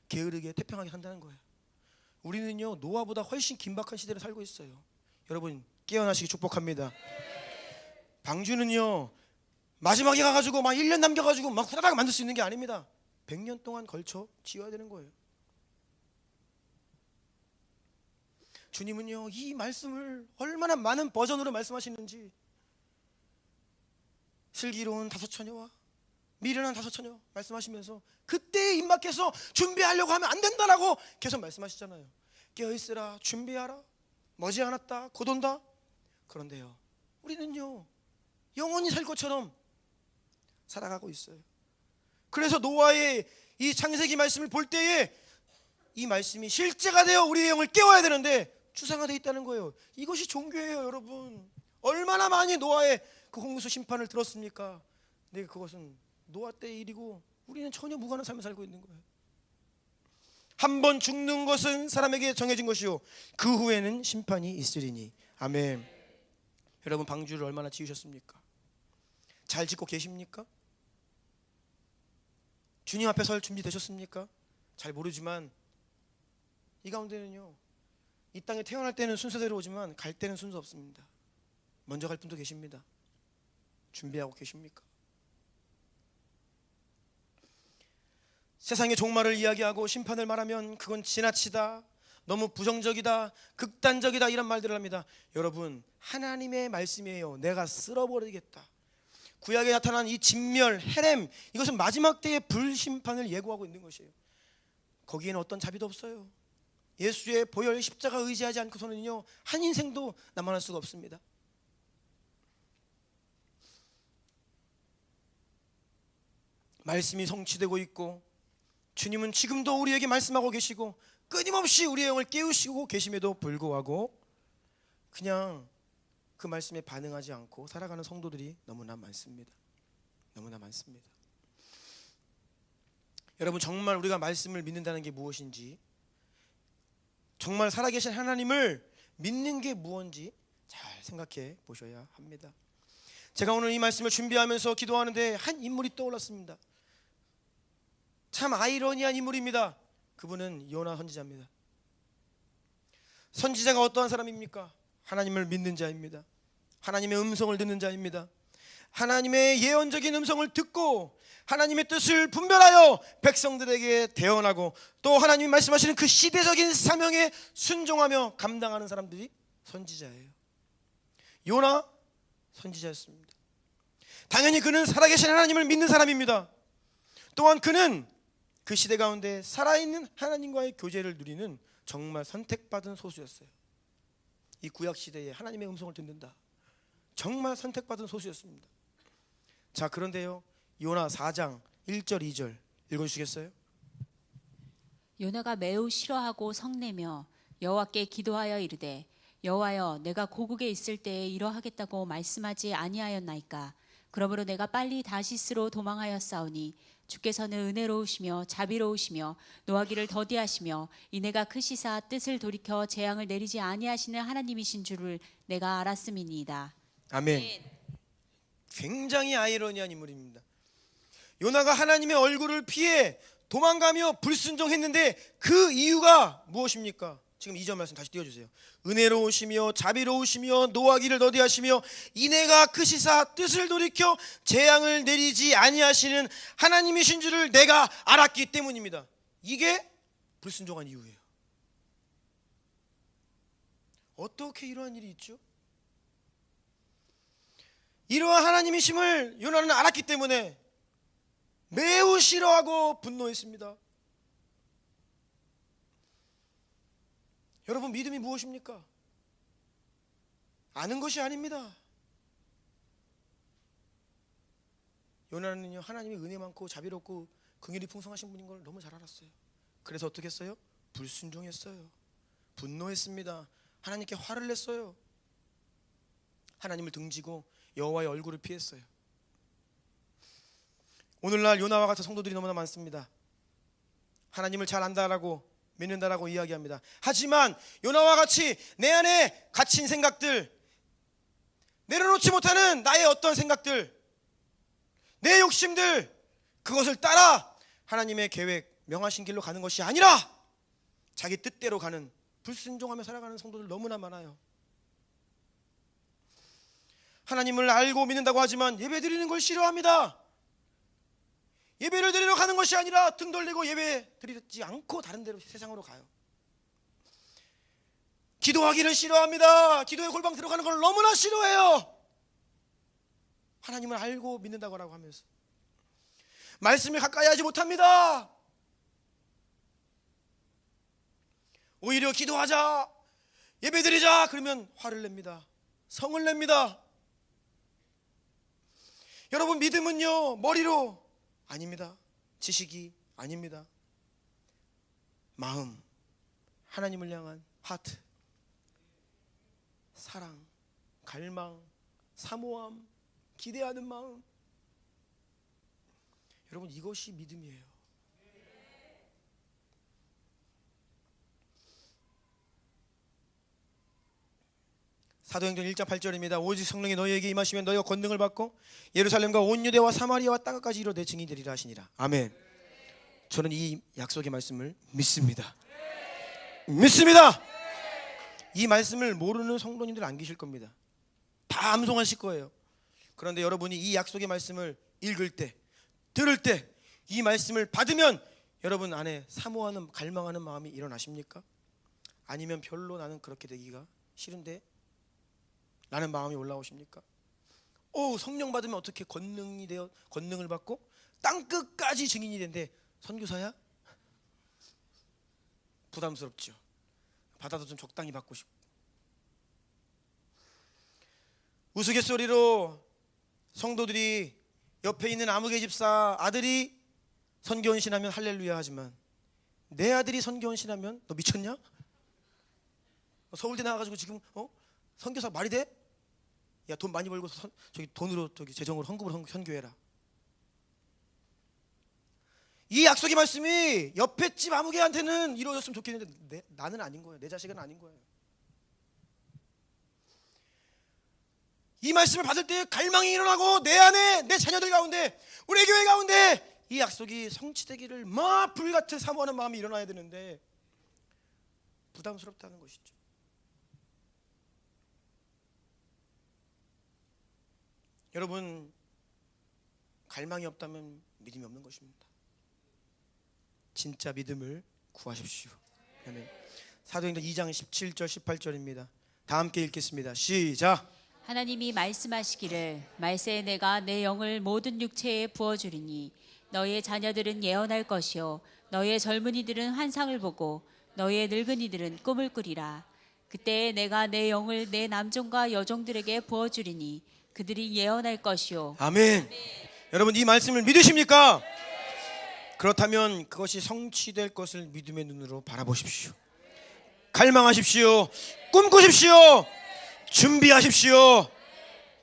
게으르게 태평하게 산다는 거예요. 우리는요 노아보다 훨씬 긴박한 시대를 살고 있어요. 여러분 깨어나시기 축복합니다. 방주는요 마지막에 가가지고 막 1년 남겨가지고 막 후다닥 만들 수 있는 게 아닙니다. 100년 동안 걸쳐 지어야 되는 거예요. 주님은요 이 말씀을 얼마나 많은 버전으로 말씀하시는지, 슬기로운 다섯 처녀와 미련한 다섯 처녀 말씀하시면서 그때에 입막해서 준비하려고 하면 안 된다라고 계속 말씀하시잖아요. 깨어있으라, 준비하라, 머지않았다, 곧 온다. 그런데요 우리는요 영원히 살 것처럼 살아가고 있어요. 그래서 노아의 이 창세기 말씀을 볼 때에 이 말씀이 실제가 되어 우리의 영을 깨워야 되는데 추상화되어 있다는 거예요. 이것이 종교예요. 여러분 얼마나 많이 노아의 그 홍수 심판을 들었습니까? 근데 그것은 노아 때의 일이고 우리는 전혀 무관한 삶을 살고 있는 거예요. 한 번 죽는 것은 사람에게 정해진 것이요 그 후에는 심판이 있으리니. 아멘. 여러분 방주를 얼마나 지으셨습니까? 잘 짓고 계십니까? 주님 앞에 설 준비 되셨습니까? 잘 모르지만 이 가운데는요 이 땅에 태어날 때는 순서대로 오지만 갈 때는 순서 없습니다. 먼저 갈 분도 계십니다. 준비하고 계십니까? 세상의 종말을 이야기하고 심판을 말하면 그건 지나치다, 너무 부정적이다, 극단적이다 이런 말들을 합니다. 여러분 하나님의 말씀이에요. 내가 쓸어버리겠다. 구약에 나타난 이 진멸, 헤렘, 이것은 마지막 때의 불심판을 예고하고 있는 것이에요. 거기에는 어떤 자비도 없어요. 예수의 보혈 십자가 의지하지 않고서는요 한 인생도 남아날 수가 없습니다. 말씀이 성취되고 있고 주님은 지금도 우리에게 말씀하고 계시고 끊임없이 우리의 영을 깨우시고 계심에도 불구하고 그냥 그 말씀에 반응하지 않고 살아가는 성도들이 너무나 많습니다. 너무나 많습니다. 여러분 정말 우리가 말씀을 믿는다는 게 무엇인지, 정말 살아계신 하나님을 믿는 게 무엇인지 잘 생각해 보셔야 합니다. 제가 오늘 이 말씀을 준비하면서 기도하는데 한 인물이 떠올랐습니다. 참 아이러니한 인물입니다. 그분은 요나 선지자입니다. 선지자가 어떠한 사람입니까? 하나님을 믿는 자입니다. 하나님의 음성을 듣는 자입니다. 하나님의 예언적인 음성을 듣고 하나님의 뜻을 분별하여 백성들에게 대언하고 또 하나님이 말씀하시는 그 시대적인 사명에 순종하며 감당하는 사람들이 선지자예요. 요나 선지자였습니다. 당연히 그는 살아계신 하나님을 믿는 사람입니다. 또한 그는 그 시대 가운데 살아있는 하나님과의 교제를 누리는 정말 선택받은 소수였어요. 이 구약 시대에 하나님의 음성을 듣는다, 정말 선택받은 소수였습니다. 자 그런데요 요나 4장 1절 2절 읽어주시겠어요? 요나가 매우 싫어하고 성내며 여호와께 기도하여 이르되 여호와여 내가 고국에 있을 때에 이러하겠다고 말씀하지 아니하였나이까. 그러므로 내가 빨리 다시스로 도망하였사오니 주께서는 은혜로우시며 자비로우시며 노하기를 더디하시며 이내가 크시사 뜻을 돌이켜 재앙을 내리지 아니하시는 하나님이신 줄을 내가 알았음이니이다. 아멘. 굉장히 아이러니한 인물입니다. 요나가 하나님의 얼굴을 피해 도망가며 불순종했는데 그 이유가 무엇입니까? 지금 2절 말씀 다시 띄워주세요. 은혜로우시며 자비로우시며 노하기를 더디하시며 이내가 크시사 뜻을 돌이켜 재앙을 내리지 아니하시는 하나님이신 줄을 내가 알았기 때문입니다. 이게 불순종한 이유예요. 어떻게 이러한 일이 있죠? 이러한 하나님이심을 요나는 알았기 때문에 매우 싫어하고 분노했습니다. 여러분 믿음이 무엇입니까? 아는 것이 아닙니다. 요나는요 하나님이 은혜 많고 자비롭고 긍휼이 풍성하신 분인 걸 너무 잘 알았어요. 그래서 어떻게 했어요? 불순종했어요. 분노했습니다. 하나님께 화를 냈어요. 하나님을 등지고 여호와의 얼굴을 피했어요. 오늘날 요나와 같은 성도들이 너무나 많습니다. 하나님을 잘 안다라고 믿는다라고 이야기합니다. 하지만 요나와 같이 내 안에 갇힌 생각들, 내려놓지 못하는 나의 어떤 생각들, 내 욕심들, 그것을 따라 하나님의 계획, 명하신 길로 가는 것이 아니라 자기 뜻대로 가는, 불순종하며 살아가는 성도들 너무나 많아요. 하나님을 알고 믿는다고 하지만 예배 드리는 걸 싫어합니다. 예배를 드리러 가는 것이 아니라 등 돌리고 예배 드리지 않고 다른 데로, 세상으로 가요. 기도하기를 싫어합니다. 기도의 골방 들어가는 걸 너무나 싫어해요. 하나님을 알고 믿는다고 하면서 말씀을 가까이 하지 못합니다. 오히려 기도하자, 예배드리자 그러면 화를 냅니다. 성을 냅니다. 여러분, 믿음은요 머리로 아닙니다. 지식이 아닙니다. 마음, 하나님을 향한 하트, 사랑, 갈망, 사모함, 기대하는 마음. 여러분, 이것이 믿음이에요. 사도행전 1장 8절입니다. 오직 성령이 너희에게 임하시면 너희가 권능을 받고 예루살렘과 온 유대와 사마리아와 땅까지 이르러 내 증인이 되리라 하시니라. 아멘. 저는 이 약속의 말씀을 믿습니다. 믿습니다. 이 말씀을 모르는 성도님들 안 계실 겁니다. 다 암송하실 거예요. 그런데 여러분이 이 약속의 말씀을 읽을 때, 들을 때, 이 말씀을 받으면 여러분 안에 사모하는, 갈망하는 마음이 일어나십니까? 아니면 별로 나는 그렇게 되기가 싫은데 라는 마음이 올라오십니까? 오, 성령 받으면 어떻게 권능이 되어, 권능을 받고 땅끝까지 증인이 된대. 선교사야? 부담스럽죠. 받아도 좀 적당히 받고 싶고. 우스갯소리로 성도들이 옆에 있는 아무개 집사 아들이 선교헌신하면 할렐루야 하지만 내 아들이 선교헌신하면 너 미쳤냐? 서울대 나와가지고 지금 선교사 말이 돼? 야, 돈 많이 벌고 저기 돈으로, 저기 재정으로, 헌금으로 선교해라. 이 약속의 말씀이 옆에 집 아무개한테는 이루어졌으면 좋겠는데 나는 아닌 거예요. 내 자식은 아닌 거예요. 이 말씀을 받을 때 갈망이 일어나고 내 안에, 내 자녀들 가운데, 우리 교회 가운데 이 약속이 성취되기를 막 불같이 사모하는 마음이 일어나야 되는데 부담스럽다는 것이죠. 여러분, 갈망이 없다면 믿음이 없는 것입니다. 진짜 믿음을 구하십시오. 아멘. 사도행전 2장 17절 18절입니다. 다 함께 읽겠습니다. 시작. 하나님이 말씀하시기를 말세에 내가 내 영을 모든 육체에 부어주리니 너희의 자녀들은 예언할 것이요 너희의 젊은이들은 환상을 보고 너희의 늙은이들은 꿈을 꾸리라. 그때 내가 내 영을 내 남종과 여종들에게 부어주리니 그들이 예언할 것이요. 아멘. 여러분, 이 말씀을 믿으십니까? 그렇다면 그것이 성취될 것을 믿음의 눈으로 바라보십시오. 갈망하십시오. 꿈꾸십시오. 준비하십시오.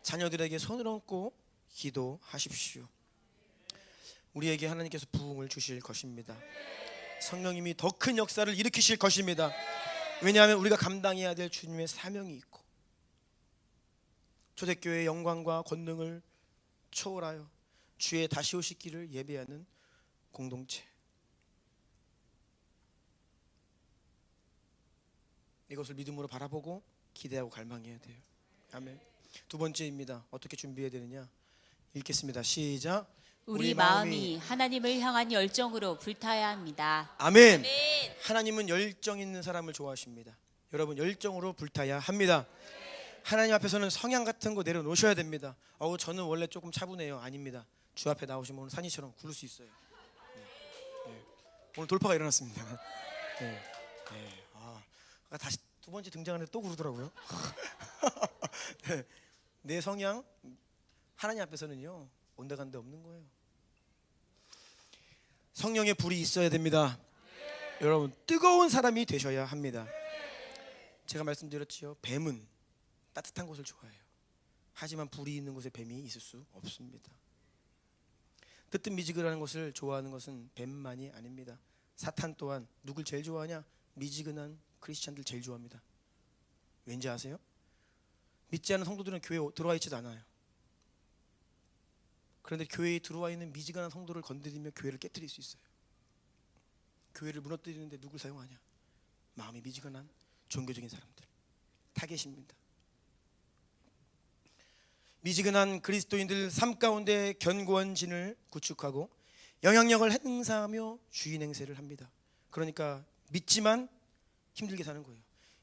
자녀들에게 손을 얹고 기도하십시오. 우리에게 하나님께서 부흥을 주실 것입니다. 성령님이 더 큰 역사를 일으키실 것입니다. 왜냐하면 우리가 감당해야 될 주님의 사명이 있고 초대교회의 영광과 권능을 초월하여 주의 다시 오실 길을 예배하는 공동체, 이것을 믿음으로 바라보고 기대하고 갈망해야 돼요. 아멘. 두 번째입니다. 어떻게 준비해야 되느냐? 읽겠습니다. 시작. 우리 마음이 하나님을 향한 열정으로 불타야 합니다. 아멘. 아멘. 하나님은 열정 있는 사람을 좋아하십니다. 여러분, 열정으로 불타야 합니다. 하나님 앞에서는 성향 같은 거 내려놓으셔야 됩니다. 저는 원래 조금 차분해요. 아닙니다. 주 앞에 나오시면 오늘 산이처럼 구를 수 있어요. 네. 오늘 돌파가 일어났습니다. 네. 네. 다시 두 번째 등장하는데 또 구르더라고요. 네. 내 성향 하나님 앞에서는요 온데간데 없는 거예요. 성령의 불이 있어야 됩니다. 여러분, 뜨거운 사람이 되셔야 합니다. 제가 말씀드렸지요. 뱀은 따뜻한 곳을 좋아해요. 하지만 불이 있는 곳에 뱀이 있을 수 없습니다. 뜨뜻미지근한 것을 좋아하는 것은 뱀만이 아닙니다. 사탄 또한 누굴 제일 좋아하냐? 미지근한 크리스찬들 제일 좋아합니다. 왠지 아세요? 믿지 않는 성도들은 교회에 들어와 있지도 않아요. 그런데 교회에 들어와 있는 미지근한 성도를 건드리며 교회를 깨뜨릴 수 있어요. 교회를 무너뜨리는데 누굴 사용하냐? 마음이 미지근한 종교적인 사람들 타겟입니다. 미지근한 그리스도인들 삶 가운데 견고한 진을 구축하고 영향력을 행사하며 주인 행세를 합니다. 그러니까 믿지만 힘들게 사는 거예요.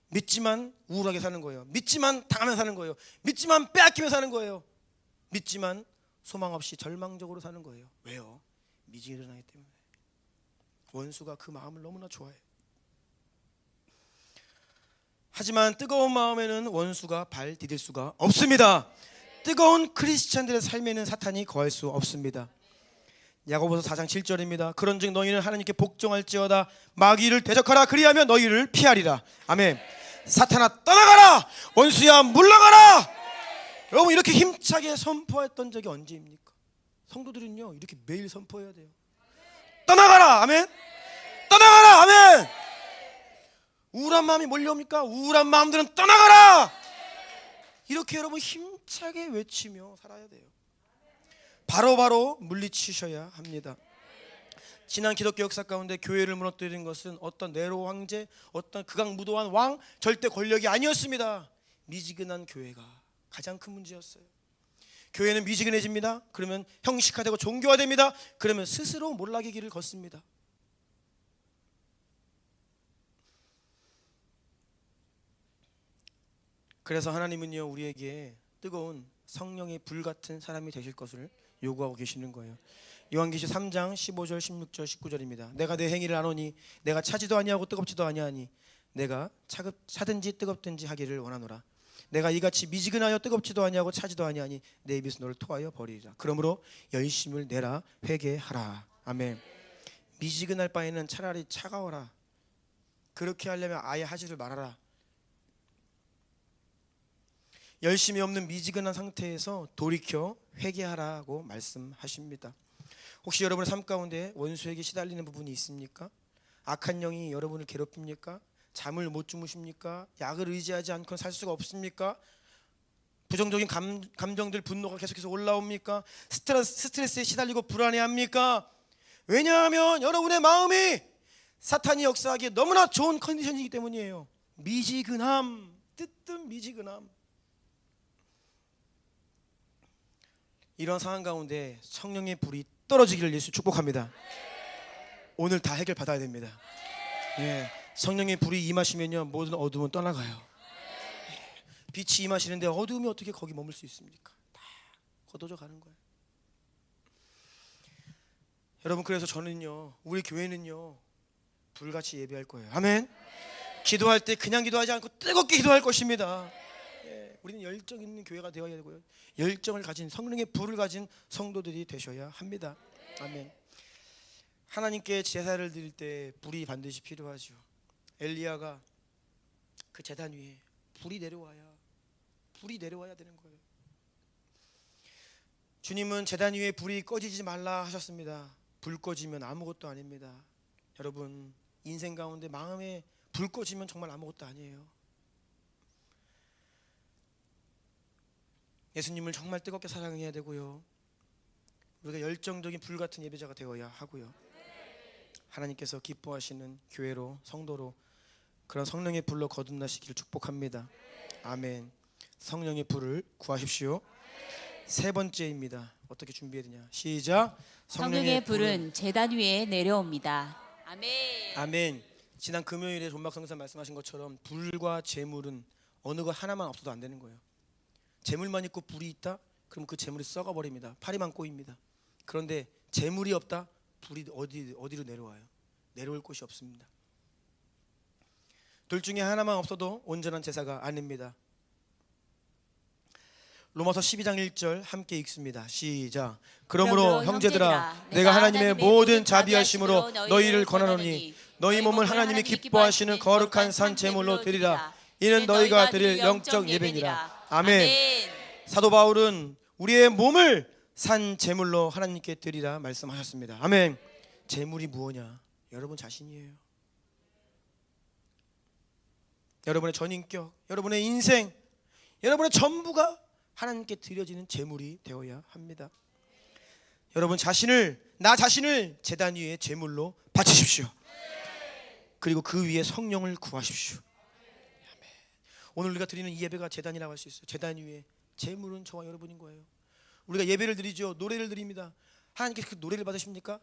믿지만 우울하게 사는 거예요. 믿지만 당하며 사는 거예요. 믿지만 빼앗기며 사는 거예요. 믿지만 소망 없이 절망적으로 사는 거예요. 왜요? 미지근하기 때문에. 원수가 그 마음을 너무나 좋아해요. 하지만 뜨거운 마음에는 원수가 발 디딜 수가 없습니다. 뜨거운 크리스찬들의 삶에는 사탄이 거할 수 없습니다. 야고보서 4장 7절입니다. 그런즉 너희는 하나님께 복종할지어다 마귀를 대적하라 그리하면 너희를 피하리라. 아멘. 사탄아 떠나가라, 원수야 물러가라. 여러분 이렇게 힘차게 선포했던 적이 언제입니까? 성도들은요 이렇게 매일 선포해야 돼요. 떠나가라. 아멘. 떠나가라. 아멘. 우울한 마음이 몰려옵니까? 우울한 마음들은 떠나가라. 이렇게 여러분 힘차게 외치며 살아야 돼요. 바로바로 물리치셔야 합니다. 지난 기독교 역사 가운데 교회를 무너뜨린 것은 어떤 네로 황제, 어떤 극악무도한 왕, 절대 권력이 아니었습니다. 미지근한 교회가 가장 큰 문제였어요. 교회는 미지근해집니다. 그러면 형식화되고 종교화됩니다. 그러면 스스로 몰락의 길을 걷습니다. 그래서 하나님은요 우리에게 뜨거운 성령의 불 같은 사람이 되실 것을 요구하고 계시는 거예요. 요한계시 3장 15절 16절 19절입니다. 내가 내 행위를 아노니 내가 차지도 아니하고 뜨겁지도 아니하니 내가 차든지 뜨겁든지 하기를 원하노라. 내가 이같이 미지근하여 뜨겁지도 아니하고 차지도 아니하니 내 입에서 너를 토하여 버리리라. 그러므로 열심을 내라 회개하라. 아멘. 미지근할 바에는 차라리 차가워라. 그렇게 하려면 아예 하지를 말아라. 열심이 없는 미지근한 상태에서 돌이켜 회개하라고 말씀하십니다. 혹시 여러분의 삶 가운데 원수에게 시달리는 부분이 있습니까? 악한 영이 여러분을 괴롭힙니까? 잠을 못 주무십니까? 약을 의지하지 않고 살 수가 없습니까? 부정적인 감정들, 분노가 계속해서 올라옵니까? 스트레스에 시달리고 불안해합니까? 왜냐하면 여러분의 마음이 사탄이 역사하기에 너무나 좋은 컨디션이기 때문이에요. 미지근함, 뜨뜻 미지근함. 이런 상황 가운데 성령의 불이 떨어지기를 예수 축복합니다. 오늘 다 해결 받아야 됩니다. 예, 성령의 불이 임하시면요 모든 어둠은 떠나가요. 빛이 임하시는데 어둠이 어떻게 거기 머물 수 있습니까? 다 걷어져 가는 거예요. 여러분 그래서 저는요 우리 교회는요 불같이 예배할 거예요. 아멘. 기도할 때 그냥 기도하지 않고 뜨겁게 기도할 것입니다. 우리는 열정 있는 교회가 되어야 되고요. 열정을 가진 성령의 불을 가진 성도들이 되셔야 합니다. 아멘. 하나님께 제사를 드릴 때 불이 반드시 필요하죠. 엘리야가 그 제단 위에 불이 내려와야 되는 거예요. 주님은 제단 위에 불이 꺼지지 말라 하셨습니다. 불 꺼지면 아무것도 아닙니다. 여러분 인생 가운데 마음에 불 꺼지면 정말 아무것도 아니에요. 예수님을 정말 뜨겁게 사랑해야 되고요. 우리가 열정적인 불같은 예배자가 되어야 하고요. 하나님께서 기뻐하시는 교회로 성도로 그런 성령의 불로 거듭나시기를 축복합니다. 아멘. 성령의 불을 구하십시오. 세 번째입니다. 어떻게 준비해야 되냐? 시작. 성령의 불은 제단 위에 내려옵니다. 아멘. 아멘. 지난 금요일에 존박 성사 말씀하신 것처럼 불과 재물은 어느 것 하나만 없어도 안 되는 거예요. 재물만 있고 불이 있다? 그럼 그 재물이 썩어버립니다. 파리만 꼬입니다. 그런데 재물이 없다? 불이 어디로 내려와요? 내려올 곳이 없습니다. 둘 중에 하나만 없어도 온전한 제사가 아닙니다. 로마서 12장 1절 함께 읽습니다. 시작. 그러므로 형제들아 내가 하나님의 모든 자비하심으로 너희를 권하노니 너희 몸을 하나님이 기뻐하시는 거룩한 산 제물로 드리라. 이는 너희가 드릴 영적 예배니라. 아멘. 사도 바울은 우리의 몸을 산 제물로 하나님께 드리라 말씀하셨습니다. 아멘. 제물이 무엇이냐? 여러분 자신이에요. 여러분의 전인격, 여러분의 인생, 여러분의 전부가 하나님께 드려지는 제물이 되어야 합니다. 여러분 자신을, 나 자신을 제단 위에 제물로 바치십시오. 그리고 그 위에 성령을 구하십시오. 아멘. 오늘 우리가 드리는 이 예배가 제단이라고 할 수 있어요. 제단 위에 제물은 저와 여러분인 거예요. 우리가 예배를 드리죠. 노래를 드립니다. 하나님께서 그 노래를 받으십니까?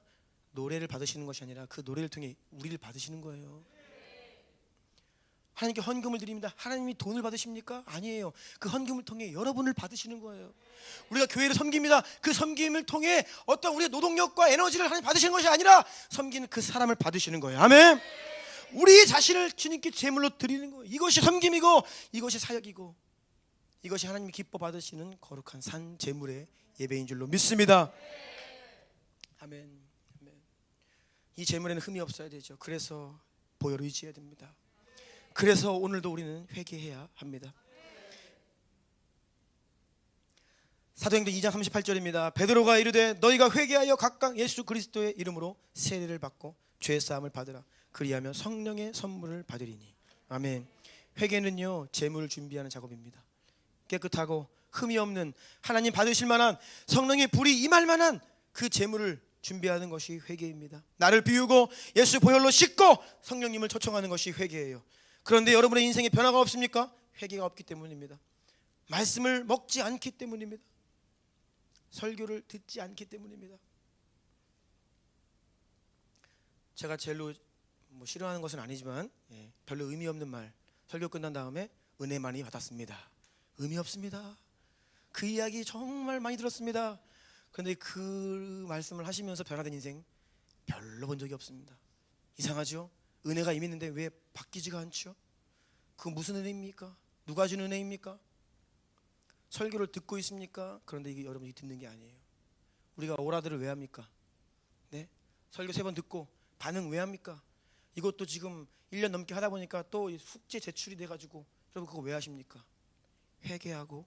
노래를 받으시는 것이 아니라 그 노래를 통해 우리를 받으시는 거예요. 하나님께 헌금을 드립니다. 하나님이 돈을 받으십니까? 아니에요. 그 헌금을 통해 여러분을 받으시는 거예요. 우리가 교회를 섬깁니다. 그 섬김을 통해 어떤 우리의 노동력과 에너지를 하나님 받으시는 것이 아니라 섬기는 그 사람을 받으시는 거예요. 아멘. 우리 자신을 주님께 제물로 드리는 거예요. 이것이 섬김이고 이것이 사역이고 이것이 하나님이 기뻐 받으시는 거룩한 산 제물의 예배인 줄로 믿습니다. 아멘. 아멘. 이 제물에는 흠이 없어야 되죠. 그래서 보혈을 의지해야 됩니다. 그래서 오늘도 우리는 회개해야 합니다. 사도행전 2장 38절입니다. 베드로가 이르되 너희가 회개하여 각각 예수 그리스도의 이름으로 세례를 받고 죄 사함을 받으라. 그리하면 성령의 선물을 받으리니. 아멘. 회개는요 제물을 준비하는 작업입니다. 깨끗하고 흠이 없는 하나님 받으실 만한 성령의 불이 임할 만한 그 제물을 준비하는 것이 회개입니다. 나를 비우고 예수 보혈로 씻고 성령님을 초청하는 것이 회개예요. 그런데 여러분의 인생에 변화가 없습니까? 회개가 없기 때문입니다. 말씀을 먹지 않기 때문입니다. 설교를 듣지 않기 때문입니다. 제가 제일로 싫어하는 것은 아니지만 별로 의미 없는 말, 설교 끝난 다음에 은혜 많이 받았습니다. 의미 없습니다. 그 이야기 정말 많이 들었습니다. 그런데 그 말씀을 하시면서 변화된 인생 별로 본 적이 없습니다. 이상하죠? 은혜가 이미 있는데 왜 바뀌지가 않죠? 그 무슨 은혜입니까? 누가 준 은혜입니까? 설교를 듣고 있습니까? 그런데 이게 여러분이 듣는 게 아니에요. 우리가 오라들을 왜 합니까? 네? 설교 3번 듣고 반응 왜 합니까? 이것도 지금 1년 넘게 하다 보니까 또 숙제 제출이 돼가지고 여러분 그거 왜 하십니까? 회개하고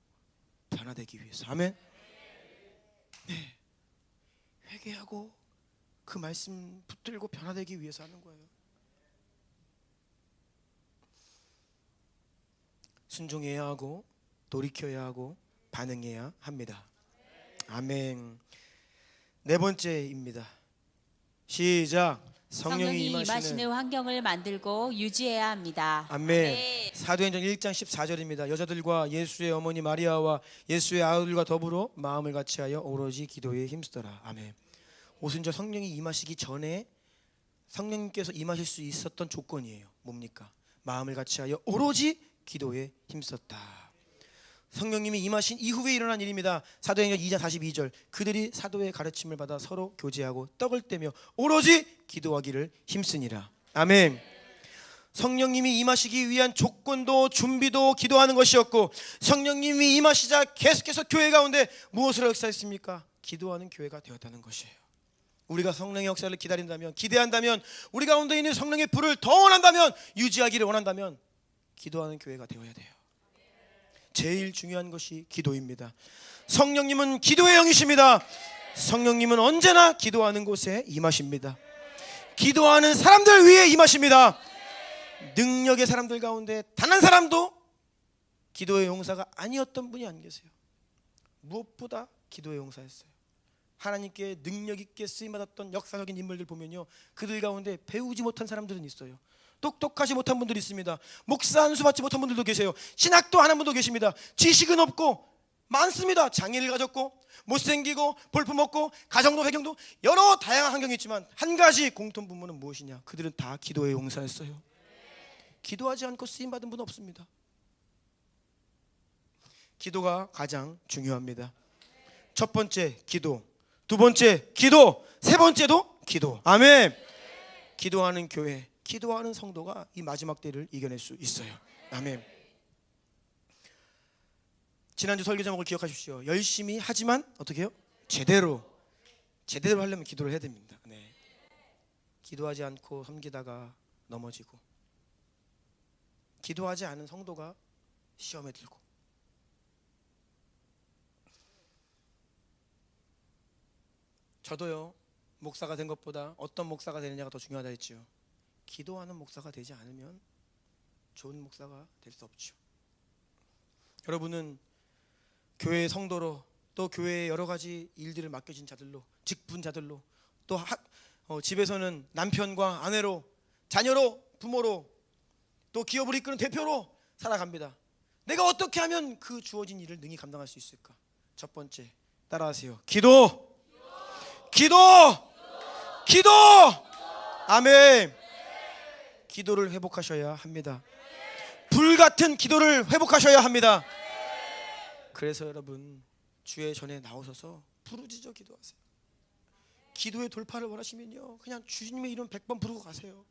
변화되기 위해서. 아멘. 네, 회개하고 그 말씀 붙들고 변화되기 위해서 하는 거예요. 순종해야 하고 돌이켜야 하고 반응해야 합니다. 아멘. 네 번째입니다. 시작. 성령이 임하시는 환경을 만들고 유지해야 합니다. 아멘. 네. 사도행전 1장 14절입니다. 여자들과 예수의 어머니 마리아와 예수의 아들과 더불어 마음을 같이하여 오로지 기도에 힘쓰더라. 아멘. 오순절 성령이 임하시기 전에 성령님께서 임하실 수 있었던 조건이에요. 뭡니까? 마음을 같이하여 오로지 기도에 힘썼다. 성령님이 임하신 이후에 일어난 일입니다. 사도행전 2장 42절 그들이 사도의 가르침을 받아 서로 교제하고 떡을 떼며 오로지 기도하기를 힘쓰니라. 아멘. 성령님이 임하시기 위한 조건도 준비도 기도하는 것이었고 성령님이 임하시자 계속해서 교회 가운데 무엇을 역사했습니까? 기도하는 교회가 되었다는 것이에요. 우리가 성령의 역사를 기다린다면 기대한다면 우리 가운데 있는 성령의 불을 더 원한다면 유지하기를 원한다면 기도하는 교회가 되어야 돼요. 제일 중요한 것이 기도입니다. 성령님은 기도의 영이십니다. 성령님은 언제나 기도하는 곳에 임하십니다. 기도하는 사람들 위에 임하십니다. 능력의 사람들 가운데 단 한 사람도 기도의 용사가 아니었던 분이 안 계세요. 무엇보다 기도의 용사였어요. 하나님께 능력 있게 쓰임받았던 역사적인 인물들 보면요, 그들 가운데 배우지 못한 사람들은 있어요. 똑똑하지 못한 분들이 있습니다. 목사 한 수 받지 못한 분들도 계세요. 신학도 안 한 분도 계십니다. 지식은 없고 많습니다. 장애를 가졌고 못생기고 볼품없고 가정도 배경도 여러 다양한 환경이 있지만 한 가지 공통 분모는 무엇이냐? 그들은 다 기도의 용사였어요. 기도하지 않고 쓰임받은 분은 없습니다. 기도가 가장 중요합니다. 첫 번째 기도, 두 번째 기도, 세 번째도 기도. 아멘. 기도하는 교회, 기도하는 성도가 이 마지막 때를 이겨낼 수 있어요. 아멘. 지난주 설교 제목을 기억하십시오. 열심히 하지만 어떻게 해요? 제대로 하려면 기도를 해야 됩니다. 네. 기도하지 않고 섬기다가 넘어지고, 기도하지 않은 성도가 시험에 들고, 저도요, 목사가 된 것보다 어떤 목사가 되느냐가 더 중요하다 했죠. 기도하는 목사가 되지 않으면 좋은 목사가 될 수 없죠. 여러분은 교회의 성도로, 또 교회의 여러 가지 일들을 맡겨진 자들로, 직분자들로, 또 집에서는 남편과 아내로, 자녀로 부모로 또 기업을 이끄는 대표로 살아갑니다. 내가 어떻게 하면 그 주어진 일을 능히 감당할 수 있을까? 첫 번째, 따라하세요. 기도. 기도. 기도. 아멘. 기도를 회복하셔야 합니다. 불같은 기도를 회복하셔야 합니다. 그래서 여러분, 주의 전에 나오셔서 부르짖어 기도하세요. 기도의 돌파를 원하시면요, 그냥 주님의 이름 100번 부르고 가세요.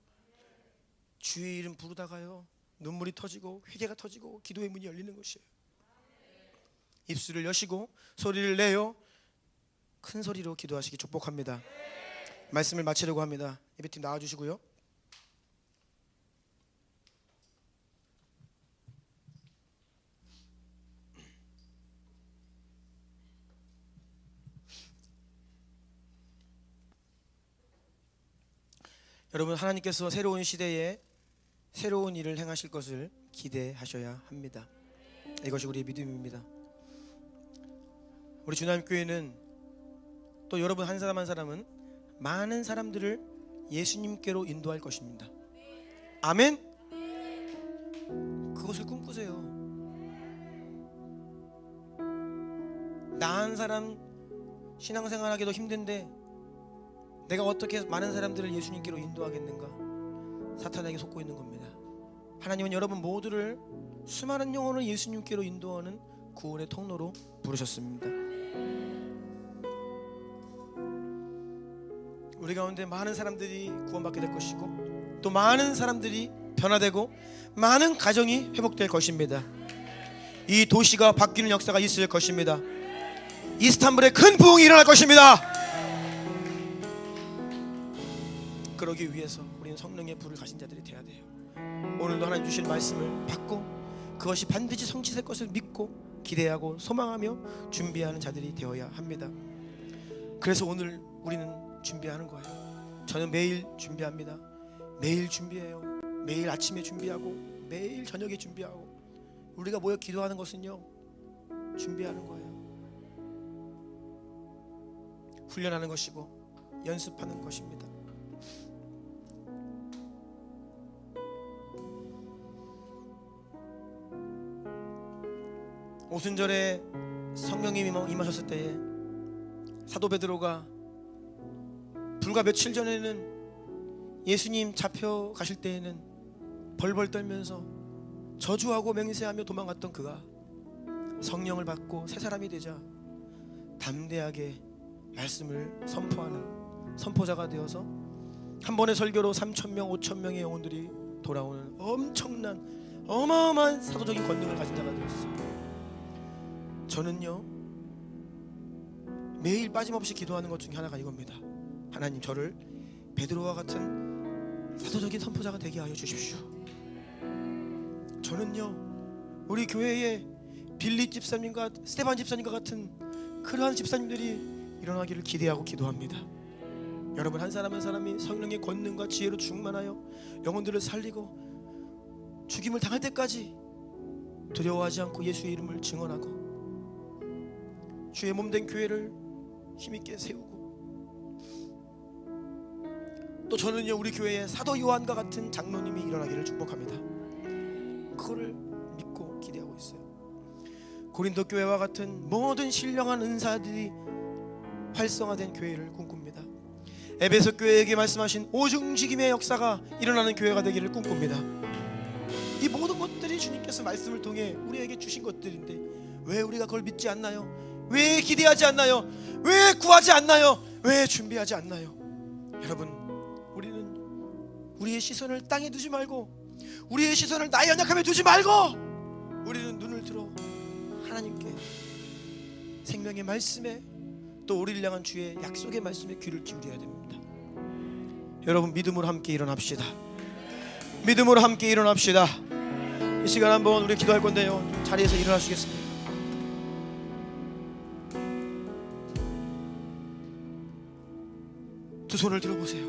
주의 이름 부르다가요, 눈물이 터지고 회개가 터지고 기도의 문이 열리는 것이에요. 입술을 여시고 소리를 내요 큰 소리로 기도하시기 축복합니다. 말씀을 마치려고 합니다. 예배팀 나와주시고요. 여러분, 하나님께서 새로운 시대에 새로운 일을 행하실 것을 기대하셔야 합니다. 이것이 우리의 믿음입니다. 우리 주님교회는 또 여러분 한 사람 한 사람은 많은 사람들을 예수님께로 인도할 것입니다. 아멘. 그것을 꿈꾸세요. 나 한 사람 신앙생활하기도 힘든데 내가 어떻게 많은 사람들을 예수님께로 인도하겠는가? 사탄에게 속고 있는 겁니다. 하나님은 여러분 모두를 수많은 영혼을 예수님께로 인도하는 구원의 통로로 부르셨습니다. 우리 가운데 많은 사람들이 구원받게 될 것이고 또 많은 사람들이 변화되고 많은 가정이 회복될 것입니다. 이 도시가 바뀌는 역사가 있을 것입니다. 이스탄불에 큰 부흥이 일어날 것입니다. 그러기 위해서 우리는 성령의 불을 가진 자들이 되어야 돼요. 오늘도 하나님 주신 말씀을 받고 그것이 반드시 성취될 것을 믿고 기대하고 소망하며 준비하는 자들이 되어야 합니다. 그래서 오늘 우리는 준비하는 거예요. 저는 매일 준비합니다. 매일 준비해요. 매일 아침에 준비하고 매일 저녁에 준비하고 우리가 모여 기도하는 것은요, 준비하는 거예요. 훈련하는 것이고 연습하는 것입니다. 오순절에 성령님이 임하셨을 때에 사도 베드로가 불과 며칠 전에는 예수님 잡혀가실 때에는 벌벌 떨면서 저주하고 맹세하며 도망갔던 그가 성령을 받고 새 사람이 되자 담대하게 말씀을 선포하는 선포자가 되어서 한 번의 설교로 3,000명, 5,000명의 영혼들이 돌아오는 엄청난 어마어마한 사도적인 권능을 가진 자가 되었어요. 저는요, 매일 빠짐없이 기도하는 것 중에 하나가 이겁니다. 하나님, 저를 베드로와 같은 사도적인 선포자가 되게 하여 주십시오. 저는요, 우리 교회에 빌립 집사님과 스테반 집사님과 같은 그러한 집사님들이 일어나기를 기대하고 기도합니다. 여러분 한 사람 한 사람이 성령의 권능과 지혜로 충만하여 영혼들을 살리고 죽임을 당할 때까지 두려워하지 않고 예수의 이름을 증언하고 주의 몸된 교회를 힘있게 세우고, 또 저는요, 우리 교회에 사도 요한과 같은 장로님이 일어나기를 축복합니다. 그거를 믿고 기대하고 있어요. 고린도 교회와 같은 모든 신령한 은사들이 활성화된 교회를 꿈꿉니다. 에베소 교회에게 말씀하신 오중직임의 역사가 일어나는 교회가 되기를 꿈꿉니다. 이 모든 것들이 주님께서 말씀을 통해 우리에게 주신 것들인데 왜 우리가 그걸 믿지 않나요? 왜 기대하지 않나요? 왜 구하지 않나요? 왜 준비하지 않나요? 여러분, 우리는 우리의 시선을 땅에 두지 말고 우리의 시선을 나의 연약함에 두지 말고 우리는 눈을 들어 하나님께 생명의 말씀에 또 우리를 향한 주의 약속의 말씀에 귀를 기울여야 됩니다. 여러분, 믿음으로 함께 일어납시다. 믿음으로 함께 일어납시다. 이 시간 한번 우리 기도할 건데요, 자리에서 일어나시겠습니다. 두 손을 들어보세요.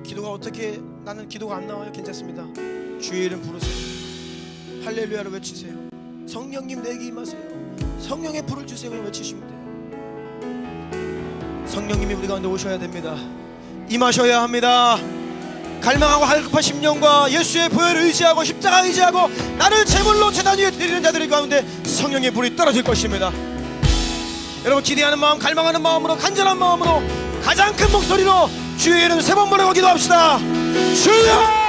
기도가 어떻게, 나는 기도가 안 나와요. 괜찮습니다. 주의 이름 부르세요. 할렐루야를 외치세요. 성령님 내게 임하세요. 성령의 불을 주세요. 외치시면 돼요. 성령님이 우리 가운데 오셔야 됩니다. 임하셔야 합니다. 갈망하고 할급한 심령과 예수의 보혈을 의지하고 십자가 의지하고 나를 제물로 제단 위에 드리는 자들 가운데 성령의 불이 떨어질 것입니다. 여러분, 기대하는 마음, 갈망하는 마음으로, 간절한 마음으로 가장 큰 목소리로 주의 이름 세 번 부르고 기도합시다. 주여!